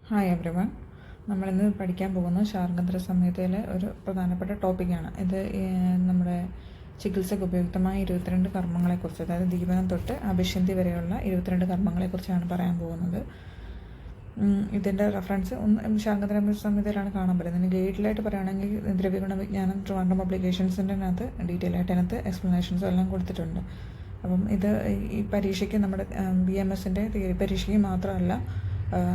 Hi everyone. നമ്മളിന്ന് പഠിക്കാൻ പോകുന്ന ശാർങ്ഗധര സംഹിതയിലെ ഒരു പ്രധാനപ്പെട്ട ടോപ്പിക്കാണ് ഇത്. നമ്മുടെ ചികിത്സയ്ക്ക് ഉപയുക്തമായ 22 കർമ്മങ്ങളെക്കുറിച്ച്, അതായത് ദീപനം തൊട്ട് അഭിഷ്യന്തി വരെയുള്ള 22 കർമ്മങ്ങളെക്കുറിച്ചാണ് പറയാൻ പോകുന്നത്. ഇതിൻ്റെ റെഫറൻസ് ശാർങ്ഗധര സംഹിതയിലാണ് കാണാൻ പറ്റുന്നത്. ഇതിന് ഗൈഡിലായിട്ട് പറയുകയാണെങ്കിൽ ദ്രവ്യഗുണ വിജ്ഞാനം ട്രിവാൻഡ്രം പബ്ലിക്കേഷൻസിൻ്റെ അകത്ത് ഡീറ്റെയിൽ ആയിട്ട് അതിനകത്ത് എക്സ്പ്ലനേഷൻസും എല്ലാം കൊടുത്തിട്ടുണ്ട്. അപ്പം ഇത് ഈ പരീക്ഷയ്ക്ക് നമ്മുടെ BMSൻ്റെ തിയറി പരീക്ഷയ്ക്ക് മാത്രമല്ല,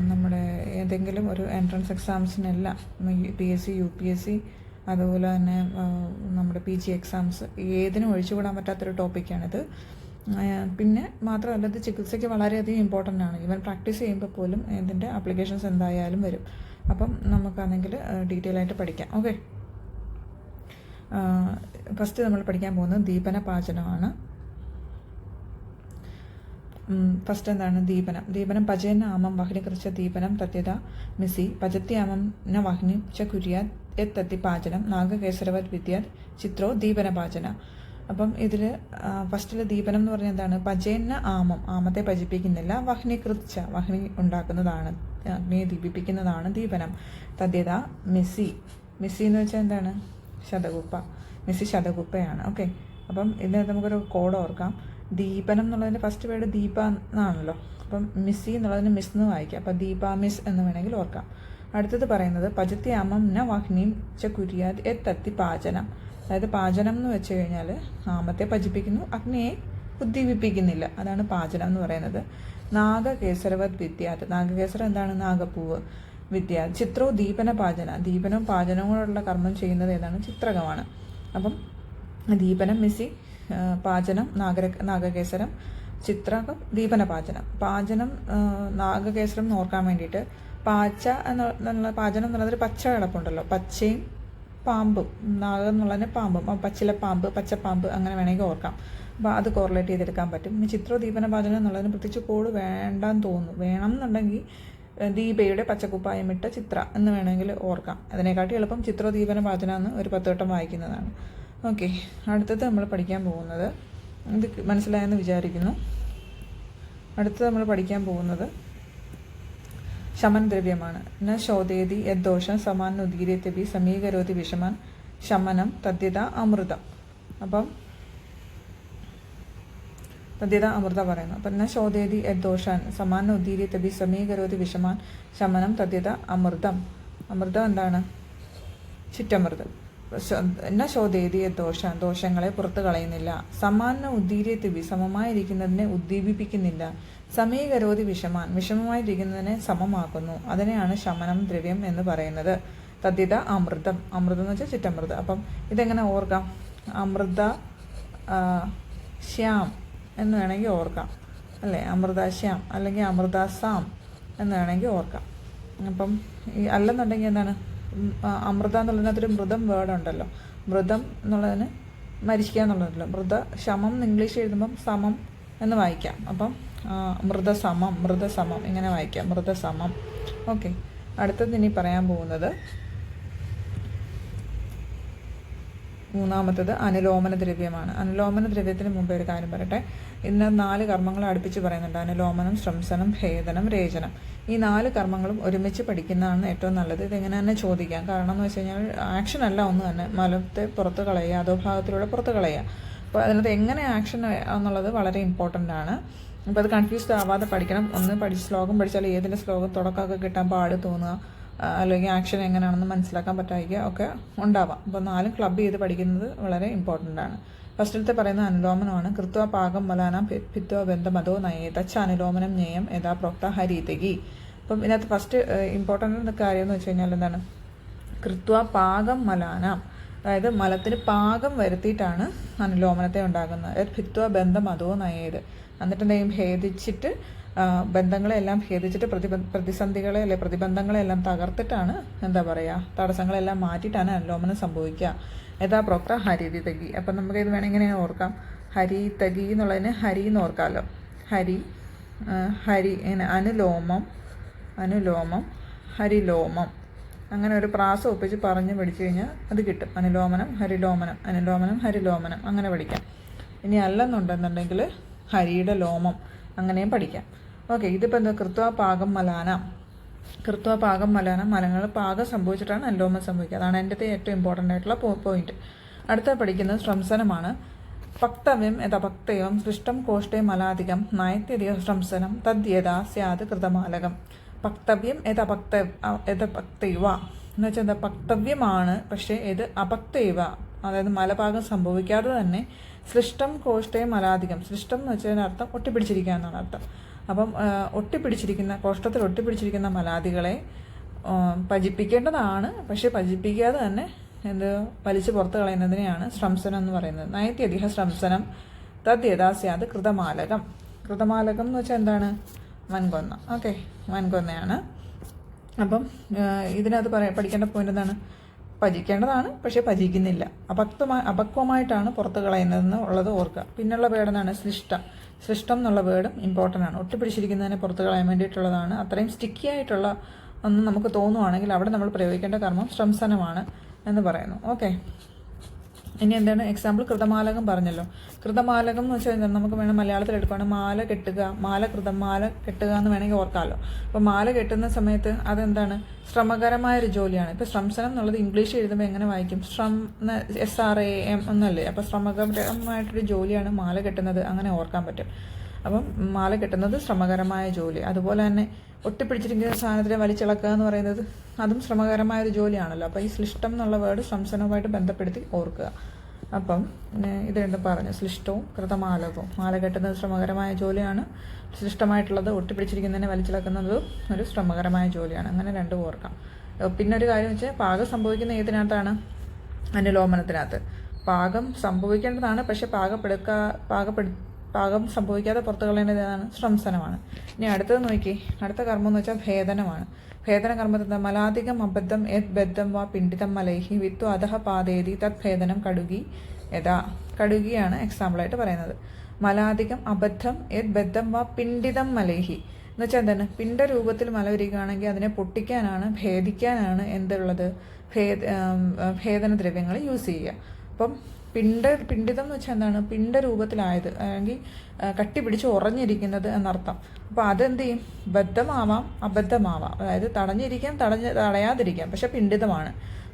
നമ്മുടെ ഏതെങ്കിലും ഒരു എൻട്രൻസ് എക്സാംസിനെല്ലാം PSC UPSC അതുപോലെ തന്നെ നമ്മുടെ PG എക്സാംസ് ഏതിനും ഒഴിച്ചുകൂടാൻ പറ്റാത്തൊരു ടോപ്പിക്കാണിത്. പിന്നെ മാത്രമല്ല, ഇത് ചികിത്സയ്ക്ക് വളരെയധികം ഇമ്പോർട്ടൻ്റ് ആണ്. ഈവൻ പ്രാക്ടീസ് ചെയ്യുമ്പോൾ പോലും ഇതിൻ്റെ ആപ്ലിക്കേഷൻസ് എന്തായാലും വരും. അപ്പം നമുക്കാണെങ്കിൽ ഡീറ്റെയിൽ ആയിട്ട് പഠിക്കാം. ഓക്കെ, ഫസ്റ്റ് നമ്മൾ പഠിക്കാൻ പോകുന്നത് ദീപന പാചനമാണ്. ഫസ്റ്റ് എന്താണ് ദീപനം? ദീപനം പചേന ആമം വഹ്നി കൃച്ച ദീപനം തത്യത മിസി പചത്യാമം ന വഹ്നി ച കുര്യാത് എത്തത്തി പാചനം നാഗകേസരവത് വിദ്യാത് ചിത്രോ ദീപന പാചന. അപ്പം ഇതിൽ ഫസ്റ്റിൽ ദീപനം എന്ന് പറഞ്ഞാൽ എന്താണ്? പചേന ആമം, ആമത്തെ പചിപ്പിക്കുന്നില്ല. വഹ്നി കൃച്ച, വഹ്നി ഉണ്ടാക്കുന്നതാണ്, അഗ്നിയെ ദീപിപ്പിക്കുന്നതാണ് ദീപനം. തദ്യത മിസി, മിസി എന്ന് വെച്ചാൽ എന്താണ്? ശതകുപ്പ. മിസി ശതകുപ്പയാണ്. ഓക്കെ, അപ്പം ഇതിനകത്ത് നമുക്കൊരു കോഡ് ഓർക്കാം. ദീപനം എന്നുള്ളതിൻ്റെ ഫസ്റ്റ് വേർഡ് ദീപ എന്നാണല്ലോ. അപ്പം മിസ്സി എന്നുള്ളതിന് മിസ് എന്ന് വായിക്കാം. അപ്പം ദീപ മിസ് എന്ന് വേണമെങ്കിൽ ഓർക്കാം. അടുത്തത് പറയുന്നത് പചത്യാമം ന വഹ്നിം ച കുര്യാത് എത്തത്തി പാചനം. അതായത് പാചനം എന്ന് വെച്ച് കഴിഞ്ഞാൽ ആമത്തെ പചിപ്പിക്കുന്നു, അഗ്നിയെ ഉദ്ദീപിപ്പിക്കുന്നില്ല. അതാണ് പാചനം എന്ന് പറയുന്നത്. നാഗകേസരവത് വിദ്യാത്, നാഗകേസരം എന്താണ്? നാഗപ്പൂവ്. വിദ്യാത് ചിത്രോ ദീപന പാചന, ദീപനവും പാചനവും കൂടെയുള്ള കർമ്മം ചെയ്യുന്നത് ഏതാണ്? ചിത്രകമാണ്. അപ്പം ദീപനം മിസി, പാചനം നാഗകേസരം, ചിത്രകം ദീപന പാചനം. പാചനം നാഗകേസരം എന്ന് ഓർക്കാൻ വേണ്ടിയിട്ട് പാച്ച എന്നുള്ള പാചനം എന്നുള്ളതൊരു പച്ച കിടപ്പുണ്ടല്ലോ, പച്ചയും പാമ്പും, നാഗം എന്നുള്ളതിന് പാമ്പും, പച്ചില പാമ്പ്, പച്ചപ്പാമ്പ് അങ്ങനെ വേണമെങ്കിൽ ഓർക്കാം. അപ്പോൾ അത് കോറിലേറ്റ് ചെയ്തെടുക്കാൻ പറ്റും. ഇനി ചിത്രോ ദീപന പാചനം എന്നുള്ളതിന് പ്രത്യേകിച്ച് കോഡ് വേണ്ടാന്ന് തോന്നുന്നു. വേണം എന്നുണ്ടെങ്കിൽ ദീപയുടെ പച്ചക്കുപ്പായമിട്ട ചിത്ര എന്ന് വേണമെങ്കിൽ ഓർക്കാം. അതിനെക്കാട്ടി എളുപ്പം ചിത്രോ ദീപന പാചനം എന്ന് ഒരു 10 വട്ടം വായിക്കുന്നതാണ്. ഓക്കെ, അടുത്തത് നമ്മൾ പഠിക്കാൻ പോകുന്നത്, ഇത് മനസ്സിലായെന്ന് വിചാരിക്കുന്നു. അടുത്തത് നമ്മൾ പഠിക്കാൻ പോകുന്നത് ശമനദ്രവ്യമാണ്. ന ശോധേതി യദ്ദോഷം സമാൻ ഉദീര്യത്യപി സമീകരോതി വിഷമൻ ശമനം തദ്യത അമൃതം. അപ്പം തദ്യത അമൃത പറയുന്നു. അപ്പം ന ശോധേതി യദ്ദോഷാൻ സമാൻ ഉദീര്യത്യപി സമീകരോതി വിഷമാൻ ശമനം തദ്യത അമൃതം. അമൃതം എന്താണ്? ചിറ്റമൃതം. എന്ന ശോധേതിയ ദോഷങ്ങളെ പുറത്തു കളയുന്നില്ല. സമാന ഉദ്ദീര്യത്തിബി, സമമായിരിക്കുന്നതിനെ ഉദ്ദീപിപ്പിക്കുന്നില്ല. സമീകരോതി വിഷമാൻ, വിഷമമായിരിക്കുന്നതിനെ സമമാക്കുന്നു. അതിനെയാണ് ശമനം ദ്രവ്യം എന്ന് പറയുന്നത്. തദ്യത അമൃതം, അമൃതം എന്ന് വെച്ചാൽ ചിറ്റമൃതം. അപ്പം ഇതെങ്ങനെ ഓർക്കാം? അമൃത ശ്യാം എന്ന് വേണമെങ്കിൽ ഓർക്കാം, അല്ലേ? അമൃത ശ്യാം അല്ലെങ്കിൽ അമൃത സാം എന്ന് വേണമെങ്കിൽ ഓർക്കാം. അപ്പം അല്ലെന്നുണ്ടെങ്കിൽ എന്താണ്? അമൃത എന്നുള്ളതിനകത്തൊരു മൃതം വേർഡ് ഉണ്ടല്ലോ. മൃതം എന്നുള്ളതിന് മരിക്കുക എന്നുള്ളതല്ലോ. മൃത ശമം എന്ന് ഇംഗ്ലീഷ് എഴുതുമ്പം സമം എന്ന് വായിക്കാം. അപ്പം മൃതസമം, മൃതസമം ഇങ്ങനെ വായിക്കാം, മൃതസമം. ഓക്കെ, അടുത്തത് ഇനി പറയാൻ പോകുന്നത് മൂന്നാമത്തത് അനുലോമന ദ്രവ്യമാണ്. അനുലോമന ദ്രവ്യത്തിന് മുമ്പേ ഒരു കാര്യം പറയട്ടെ. ഇന്ന് 4 കർമ്മങ്ങൾ അടുപ്പിച്ച് പറയുന്നുണ്ട്. അനുലോമനം, ശ്രംസനം, ഭേദനം, രേചനം. ഈ 4 കർമ്മങ്ങളും ഒരുമിച്ച് പഠിക്കുന്നതാണ് ഏറ്റവും നല്ലത്. ഇതെങ്ങനെ തന്നെ ചോദിക്കാം. കാരണം എന്ന് വെച്ച് കഴിഞ്ഞാൽ ആക്ഷൻ അല്ല ഒന്ന് തന്നെ. മലത്തെ പുറത്ത് കളയുക, അധോഭാഗത്തിലൂടെ പുറത്ത് കളയുക. അപ്പോൾ അതിനകത്ത് എങ്ങനെ ആക്ഷൻ എന്നുള്ളത് വളരെ ഇമ്പോർട്ടൻ്റ് ആണ്. അപ്പോൾ അത് കൺഫ്യൂസ്ഡ് ആവാതെ പഠിക്കണം. ഒന്ന് ശ്ലോകം പഠിച്ചാൽ ഏതിൻ്റെ ശ്ലോകം തുടക്കമൊക്കെ കിട്ടാൻ പാട് തോന്നുക, അല്ലെങ്കിൽ ആക്ഷൻ എങ്ങനെയാണെന്ന് മനസ്സിലാക്കാൻ പറ്റാതിരിക്കുക ഒക്കെ ഉണ്ടാവാം. അപ്പോൾ 4 ക്ലബ് ചെയ്ത് പഠിക്കുന്നത് വളരെ ഇമ്പോർട്ടൻ്റ് ആണ്. ഫസ്റ്റിലത്തെ പറയുന്ന അനുലോമനമാണ്. കൃത്വ പാകം മലാനാം ഭിത്വ ബന്ധമതോ നയേത ച അനുലോമനം ജ്ഞേയം യഥാ പ്രോക്ത ഹരീതകി. അപ്പം ഇതിനകത്ത് ഫസ്റ്റ് ഇമ്പോർട്ടൻ്റ് കാര്യം എന്ന് വെച്ച് കഴിഞ്ഞാൽ എന്താണ്? കൃത്വ പാകം മലാനാം, അതായത് മലത്തിന് പാകം വരുത്തിയിട്ടാണ് അനുലോമനത്തെ ഉണ്ടാക്കുന്നത്. ഭിത്വ ബന്ധം അതോ നയേത്, എന്നിട്ട് എന്തെങ്കിലും ഭേദിച്ചിട്ട് ബന്ധങ്ങളെല്ലാം ഭേദിച്ചിട്ട് പ്രതിസന്ധികളെ അല്ലെ പ്രതിബന്ധങ്ങളെല്ലാം തകർത്തിട്ടാണ് എന്താ പറയുക, തടസ്സങ്ങളെല്ലാം മാറ്റിയിട്ടാണ് അനുലോമനം സംഭവിക്കുക. യഥാ പ്രോക്ത ഹരിതകി. അപ്പം നമുക്ക് ഇത് വേണമെങ്കിൽ ഇങ്ങനെ ഓർക്കാം. ഹരിതകി എന്നുള്ളതിന് ഹരി എന്ന് ഓർക്കാമല്ലോ. ഹരി ഇങ്ങനെ അനുലോമം, അനുലോമം, ഹരിലോമം, അങ്ങനെ ഒരു പ്രാസം ഒപ്പിച്ച് പറഞ്ഞ് പഠിച്ചു കഴിഞ്ഞാൽ അത് കിട്ടും. അനുലോമനം, ഹരിലോമനം, അനുലോമനം, ഹരിലോമനം അങ്ങനെ പഠിക്കാം. ഇനി അല്ലെന്നുണ്ടെന്നുണ്ടെങ്കിൽ ഹരിയുടെ ലോമം അങ്ങനെയും പഠിക്കാം. ഓക്കെ, ഇതിപ്പോൾ എന്താ? കൃത്വ പാകം മലാന, കൃത്വ പാകം മലനം, മലങ്ങൾ പാകം സംഭവിച്ചിട്ടാണ് അനുലോമനം സംഭവിക്കുക. അതാണ് എൻ്റെ ഏറ്റവും ഇമ്പോർട്ടൻ്റ് ആയിട്ടുള്ള പോയിന്റ്. അടുത്ത പഠിക്കുന്നത് ശ്രംസനമാണ്. പക്തവ്യം യഥപക്തൈവം സൃഷ്ടം കോഷ്ടേ മലാധികം നയത്യധിക ശ്രംസനം തദ്യഥാ സ്യാത് കൃതമാലകം. പക്തവ്യം യഥപക്തൈവ എന്ന് വെച്ചാൽ എന്താ, പക്തവ്യമാണ് പക്ഷേ ഇത് അപക്തൈവ, അതായത് മലഭാഗം സംഭവിക്കാതെ തന്നെ സൃഷ്ടം കോഷ്ടേ മലാധികം. സൃഷ്ടം എന്ന് വെച്ചതിന് അർത്ഥം ഒട്ടിപ്പിടിച്ചിരിക്കുക എന്നാണ് അർത്ഥം. അപ്പം ഒട്ടിപ്പിടിച്ചിരിക്കുന്ന കോഷ്ടത്തിൽ ഒട്ടിപ്പിടിച്ചിരിക്കുന്ന മലാദികളെ പചിപ്പിക്കേണ്ടതാണ്, പക്ഷെ പചിപ്പിക്കാതെ തന്നെ വലിച്ചു പുറത്ത് കളയുന്നതിനെയാണ് ശ്രംസനം എന്ന് പറയുന്നത്. നയത്യധിക ശ്രംസനം തദ്യഥാസ്യാത് കൃതമാലകം. കൃതമാലകം എന്ന് വെച്ചാൽ എന്താണ്? വൻകൊന്ന. ഓക്കെ, വൻകൊന്നയാണ്. അപ്പം ഇതിനകത്ത് പഠിക്കേണ്ട പോയിന്റ് എന്താണ്? പചിക്കേണ്ടതാണ് പക്ഷെ പചിക്കുന്നില്ല, അപക്വമായിട്ടാണ് പുറത്ത് കളയുന്നതെന്ന് ഉള്ളത് ഓർക്കുക. പിന്നുള്ള വേർഡ് എന്താണ്? സൃഷ്ടം എന്നുള്ള വേർഡും ഇമ്പോർട്ടൻ്റ് ആണ്. ഒട്ടിപ്പിടിച്ചിരിക്കുന്നതിനെ പുറത്ത് കളയാൻ വേണ്ടിയിട്ടുള്ളതാണ്. അത്രയും സ്റ്റിക്കി ആയിട്ടുള്ള ഒന്നും നമുക്ക് തോന്നുവാണെങ്കിൽ അവിടെ നമ്മൾ പ്രയോഗിക്കേണ്ട കർമ്മം ശ്രംസനമാണ് എന്ന് പറയുന്നു. ഓക്കെ, ഇനി എന്താണ് എക്സാമ്പിൾ? കൃതമാലകം പറഞ്ഞല്ലോ. കൃതമാലകം എന്ന് വെച്ചാൽ നമുക്ക് വേണം മലയാളത്തിൽ എടുക്കുകയാണെങ്കിൽ മാല കെട്ടുക, മാല കെട്ടുക എന്ന് വേണമെങ്കിൽ ഓർക്കാമല്ലോ. അപ്പോൾ മാല കെട്ടുന്ന സമയത്ത് അതെന്താണ്? ശ്രമകരമായൊരു ജോലിയാണ്. ഇപ്പോൾ ശ്രംസനം എന്നുള്ളത് ഇംഗ്ലീഷ് എഴുതുമ്പോൾ എങ്ങനെ വായിക്കും? SRAM എന്നല്ലേ. അപ്പോൾ ശ്രമകരമായിട്ടൊരു ജോലിയാണ് മാല കെട്ടുന്നത്, അങ്ങനെ ഓർക്കാൻ പറ്റും. അപ്പം മാല കെട്ടുന്നത് ശ്രമകരമായ ജോലി. അതുപോലെ തന്നെ ഒട്ടിപ്പിടിച്ചിരിക്കുന്ന സാധനത്തിനെ വലിച്ചിളക്കുക എന്ന് പറയുന്നത് അതും ശ്രമകരമായ ഒരു ജോലിയാണല്ലോ. അപ്പോൾ ഈ ശ്ലിഷ്ടം എന്നുള്ള വേർഡ് ശ്രംസനവുമായിട്ട് ബന്ധപ്പെടുത്തി ഓർക്കുക. അപ്പം ഇത് രണ്ടും പറഞ്ഞു, ശ്ലിഷ്ടവും കൃതമാലകവും. മാല കെട്ടുന്നത് ശ്രമകരമായ ജോലിയാണ്, ശ്ലിഷ്ടമായിട്ടുള്ളത് ഒട്ടിപ്പിടിച്ചിരിക്കുന്നതിനെ വലിച്ചിളക്കുന്നത് ഒരു ശ്രമകരമായ ജോലിയാണ്. അങ്ങനെ രണ്ടും ഓർക്കാം. പിന്നെ ഒരു കാര്യം വെച്ചാൽ പാകം സംഭവിക്കുന്ന ഏതിനകത്താണ്? അനുലോമനത്തിനകത്ത്. പാകം സംഭവിക്കേണ്ടതാണ് പക്ഷെ പാകം സംഭവിക്കാതെ പുറത്തു കളയേണ്ടത് ഏതാണ്? ശ്രംസനമാണ്. ഇനി അടുത്തത് നോക്കി, അടുത്ത കർമ്മം എന്ന് വെച്ചാൽ ഭേദനമാണ്. ഭേദന കർമ്മത്തിൽ മലാധികം അബദ്ധം യത് ബദ്ധം വാ പിണ്ഡിതം മലൈഹി വിത്തു അധഹ പാതേതി തത് ഭേദനം കടുകി യഥാ. കടുകിയാണ് എക്സാമ്പിളായിട്ട് പറയുന്നത്. മലാധികം അബദ്ധം യത് ബദ്ധം വാ പിണ്ഡിതം മലൈഹി എന്ന് വെച്ചാൽ എന്താണ്? പിണ്ഡ രൂപത്തിൽ മല വരികയാണെങ്കിൽ അതിനെ പൊട്ടിക്കാനാണ്, ഭേദിക്കാനാണ് എന്തുള്ളത്? ഭേദന ദ്രവ്യങ്ങൾ യൂസ് ചെയ്യുക. അപ്പം പിണ്ഡിതം എന്ന് വെച്ചാൽ എന്താണ്? പിണ്ഡ രൂപത്തിലായത്, അല്ലെങ്കിൽ കട്ടി പിടിച്ച് ഉറഞ്ഞിരിക്കുന്നത് എന്നർത്ഥം. അപ്പോൾ അതെന്ത് ചെയ്യും? ബദ്ധമാവാം അബദ്ധമാവാം, അതായത് തടഞ്ഞിരിക്കാം തടയാതിരിക്കാം, പക്ഷെ പിണ്ഡിതമാണ്.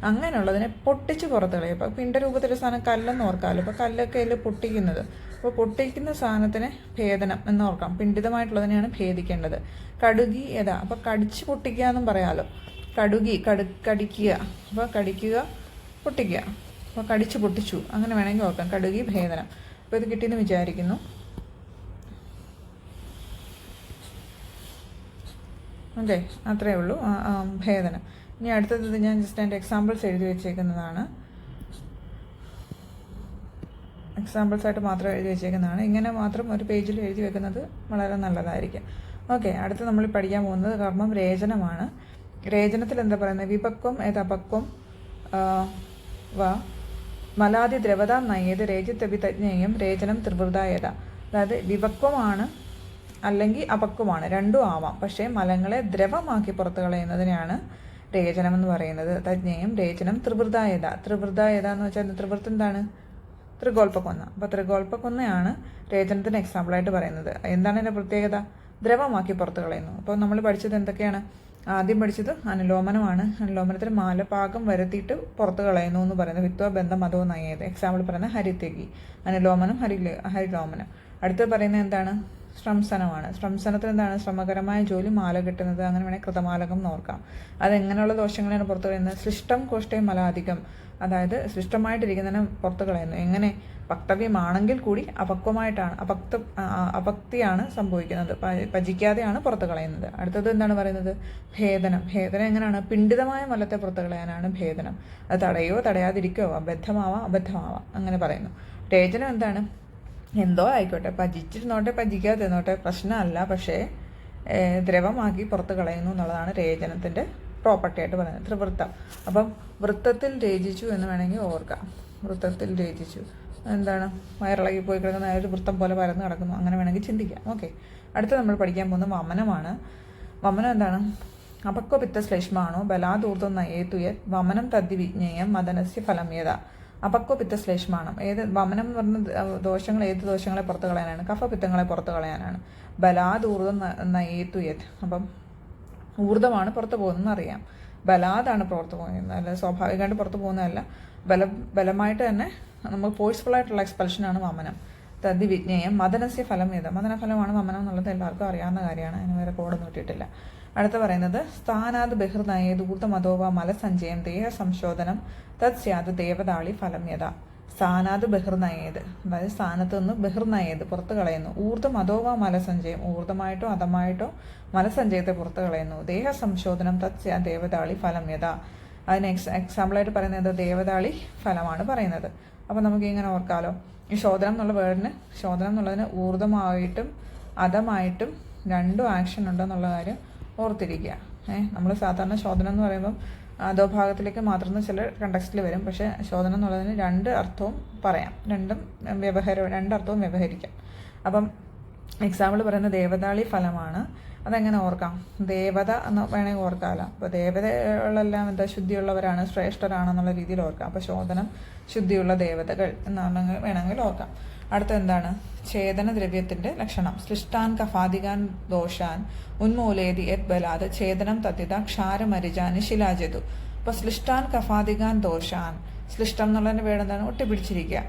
അങ്ങനെയുള്ളതിനെ പൊട്ടിച്ച് പുറത്ത് കളയും. അപ്പോൾ പിണ്ഡ രൂപത്തിലെ സാധനം കല്ലെന്ന് ഓർക്കാമല്ലോ. അപ്പോൾ കല്ലൊക്കെ അതിൽ പൊട്ടിക്കുന്നത്. അപ്പോൾ പൊട്ടിക്കുന്ന സാധനത്തിന് ഭേദനം എന്ന് ഓർക്കാം. പിണ്ഡിതമായിട്ടുള്ളതിനെയാണ് ഭേദിക്കേണ്ടത്. കടുകി ഏതാ? അപ്പോൾ കടിച്ച് പൊട്ടിക്കുക എന്നും പറയാമല്ലോ. കടിക്കുക, അപ്പോൾ കടിക്കുക പൊട്ടിക്കുക, അപ്പോൾ കടിച്ച് പൊട്ടിച്ചു, അങ്ങനെ വേണമെങ്കിൽ ഓർക്കാം. കടുകി ഭേദനം. അപ്പോൾ ഇത് കിട്ടിയെന്ന് വിചാരിക്കുന്നു. ഓക്കെ, അത്രയേ ഉള്ളൂ ഭേദനം. ഇനി അടുത്തത് ഞാൻ ജസ്റ്റ് എൻ്റെ എക്സാമ്പിൾസ് എഴുതി വെച്ചേക്കുന്നതാണ്. എക്സാമ്പിൾസായിട്ട് മാത്രം എഴുതി വെച്ചേക്കുന്നതാണ്. ഇങ്ങനെ മാത്രം ഒരു പേജിൽ എഴുതി വെക്കുന്നത് വളരെ നല്ലതായിരിക്കും. ഓക്കെ, അടുത്ത് നമ്മൾ പഠിക്കാൻ പോകുന്നത് കർമ്മം രേചനമാണ്. രേചനത്തിൽ എന്താ പറയുന്നത്? വിപക്വം ഏതപക്വം വാ മലാദി ദ്രവത നയേത് രേചിത്തവിതജ്ഞേയം രേചനം ത്രിവൃതായത. അതായത് വിപക്വമാണ് അല്ലെങ്കിൽ അപക്വമാണ്, രണ്ടും ആവാം. പക്ഷേ മലങ്ങളെ ദ്രവമാക്കി പുറത്തു കളയുന്നതിനാണ് രേചനം എന്ന് പറയുന്നത്. തജ്ഞേയം രേചനം ത്രിവൃതായത. ത്രിവൃതായത എന്ന് വെച്ചാൽ ത്രിവൃത്ത് എന്താണ്? ത്രികോൽപ്പക്കൊന്ന. അപ്പോൾ ത്രികോൽപ്പക്കൊന്നയാണ് രേചനത്തിന് എക്സാമ്പിളായിട്ട് പറയുന്നത്. എന്താണ് എൻ്റെ പ്രത്യേകത? ദ്രവമാക്കി പുറത്തു കളയുന്നു. അപ്പോൾ നമ്മൾ പഠിച്ചത് എന്തൊക്കെയാണ്? ആദ്യം പഠിച്ചത് അനുലോമനമാണ്. അനുലോമനത്തിൽ മാലപാകം വരുത്തിയിട്ട് പുറത്ത് കളയുന്നു എന്ന് പറയുന്നത് വിത്വ ബന്ധം അതോ നയത്. എക്സാമ്പിൾ പറയുന്നത് ഹരിത്യകി, അനുലോമനം, ഹരിലോമനം. അടുത്ത് പറയുന്നത് എന്താണ്? ശ്രംസനമാണ്. ശ്രംസനത്തിൽ എന്താണ്? ശ്രമകരമായ ജോലി, മാല കെട്ടുന്നത്, അങ്ങനെ വേണമെങ്കിൽ കൃതമാലകം നോക്കാം. അതെങ്ങനെയുള്ള ദോഷങ്ങളാണ് പുറത്തു കളയുന്നത്? സൃഷ്ടം കോഷ്ടയും മലാധികം, അതായത് സൃഷ്ടമായിട്ടിരിക്കുന്നതിനെ പുറത്തു കളയുന്നു. എങ്ങനെ? പക്തവ്യമാണെങ്കിൽ കൂടി അപക്വമായിട്ടാണ്, അപക്തിയാണ് സംഭവിക്കുന്നത്, പചിക്കാതെയാണ് പുറത്തു കളയുന്നത്. അടുത്തത് എന്താണ് പറയുന്നത്? ഭേദനം. ഭേദനം എങ്ങനെയാണ്? പിണ്ഡിതമായ മലത്തെ പുറത്തു കളയാനാണ് ഭേദനം. അത് തടയോ തടയാതിരിക്കോ, അബദ്ധമാവാം അങ്ങനെ പറയുന്നു. രേചനം എന്താണ്? എന്തോ ആയിക്കോട്ടെ, പചിച്ചിരുന്നോട്ടെ പചിക്കാതിരുന്നോട്ടെ പ്രശ്നമല്ല, പക്ഷേ ദ്രവമാക്കി പുറത്ത് കളയുന്നു എന്നുള്ളതാണ് രേചനത്തിൻ്റെ പ്രോപ്പർട്ടി ആയിട്ട് പറയുന്നത്. ത്രിവൃത്തം. അപ്പം വൃത്തത്തിൽ രചിച്ചു എന്ന് വേണമെങ്കിൽ ഓർക്കാം. വൃത്തത്തിൽ രചിച്ചു എന്താണ്? വയറിളകി പോയി കിടക്കുന്ന ഒരു വൃത്തം പോലെ പരന്ന് കിടക്കുന്നു, അങ്ങനെ വേണമെങ്കിൽ ചിന്തിക്കാം. ഓക്കെ, അടുത്ത നമ്മൾ പഠിക്കാൻ പോകുന്നത് വമനമാണ്. വമനം എന്താണ്? അപക്വപിത്ത ശ്ലേഷ്മാണോ ബലാദൂർദ്ധം നയേതുയത് വമനം തദ്വിജ്ഞേയം മദനസ്യ ഫലമേത. അപക്വപിത്ത ശ്ലേഷ്മാണം. ഏത് വമനം എന്ന് പറഞ്ഞ ദോഷങ്ങൾ ഏത് ദോഷങ്ങളെ പുറത്ത് കളയാനാണ്? കഫപിത്തങ്ങളെ പുറത്ത് കളയാനാണ്. ബലാദൂർദ്ധം നയേതുയത്. അപ്പം ഊർജ്ജമാണ് പുറത്ത് പോകുന്നതെന്ന് അറിയാം. ബലാതാണ് പുറത്ത് പോകുന്നത്, അല്ല സ്വാഭാവികമായിട്ട് പുറത്ത് പോകുന്നതല്ല. ബലമായിട്ട് തന്നെ നമ്മൾ ഫോഴ്സ്ഫുള്ളായിട്ടുള്ള എക്സ്പെൽഷനാണ് വമനം. തദ്ദി വിജ്ഞേയം മദനസ്യ ഫലം ഏത്? മദനഫലമാണ് വമനം എന്നുള്ളത് എല്ലാവർക്കും അറിയാവുന്ന കാര്യമാണ്. അതിന് വേറെ കോഡൊന്നും ഇട്ടിട്ടില്ല. അടുത്ത പറയുന്നത് സ്ഥാനാത് ബഹിർനയേത് ഊർദ്ധമതോവ മലസഞ്ചയം ദേഹ സംശോധനം തത് സ്യാത് ദേവതാളി ഫലം യഥ. സ്ഥാനാത് ബഹിർനയേത്, അതായത് സ്ഥാനത്ത് നിന്ന് ബഹിർനയേത് പുറത്ത് കളയുന്നു. ഊർദ്ധമതോവ മലസഞ്ചയം, ഊർദ്ധമായിട്ടോ അധമായിട്ടോ മലസഞ്ചയത്തെ പുറത്ത് കളയുന്നു. ദേഹ സംശോധനം തത് സ്യാത് ദേവതാളി ഫലം യഥ. അതിന് എക്സാമ്പിളായിട്ട് പറയുന്നത് ദേവതാളി ഫലമാണ് പറയുന്നത്. അപ്പം നമുക്ക് ഇങ്ങനെ ഓർക്കാലോ, ഈ ശോധനം എന്നുള്ള വേർഡിന്, ശോധനം എന്നുള്ളതിന് ഊർജ്ജമായിട്ടും അധമായിട്ടും രണ്ടും ആക്ഷൻ ഉണ്ടെന്നുള്ള കാര്യം ഓർത്തിരിക്കുക. നമ്മൾ സാധാരണ ശോധനം എന്ന് പറയുമ്പം അധോഭാഗത്തിലേക്ക് മാത്രം ചില കണ്ടക്സ്റ്റിൽ വരും. പക്ഷേ ശോധനം എന്നുള്ളതിന് രണ്ട് അർത്ഥവും പറയാം, രണ്ടർത്ഥവും വ്യവഹരിക്കാം. അപ്പം എക്സാമ്പിൾ പറയുന്നത് ദേവതാളി ഫലമാണ്. അതെങ്ങനെ ഓർക്കാം? ദേവത എന്ന് വേണമെങ്കിൽ ഓർക്കാമല്ലോ. അപ്പോൾ ദേവതകളെല്ലാം എന്താ ശുദ്ധിയുള്ളവരാണ്, ശ്രേഷ്ഠരാണെന്നുള്ള രീതിയിൽ ഓർക്കാം. അപ്പോൾ ശോധനം ശുദ്ധിയുള്ള ദേവതകൾ എന്നാണെങ്കിൽ വേണമെങ്കിൽ ഓർക്കാം. അടുത്ത എന്താണ്? ഛേദന ദ്രവ്യത്തിന്റെ ലക്ഷണം. സൃഷ്ടാൻ കഫാദികാൻ ദോഷാൻ ഉന്മൂലേതി യത് ബലാത് ഛേദനം തദ്ധിത ക്ഷാരമരിജാനി ശിലാജതു. അപ്പോൾ സൃഷ്ടാൻ കഫാദികാൻ ദോഷാൻ, സൃഷ്ടം എന്നുള്ളതിന്റെ വേടെന്താണ്? ഒട്ടിപ്പിടിച്ചിരിക്കുക.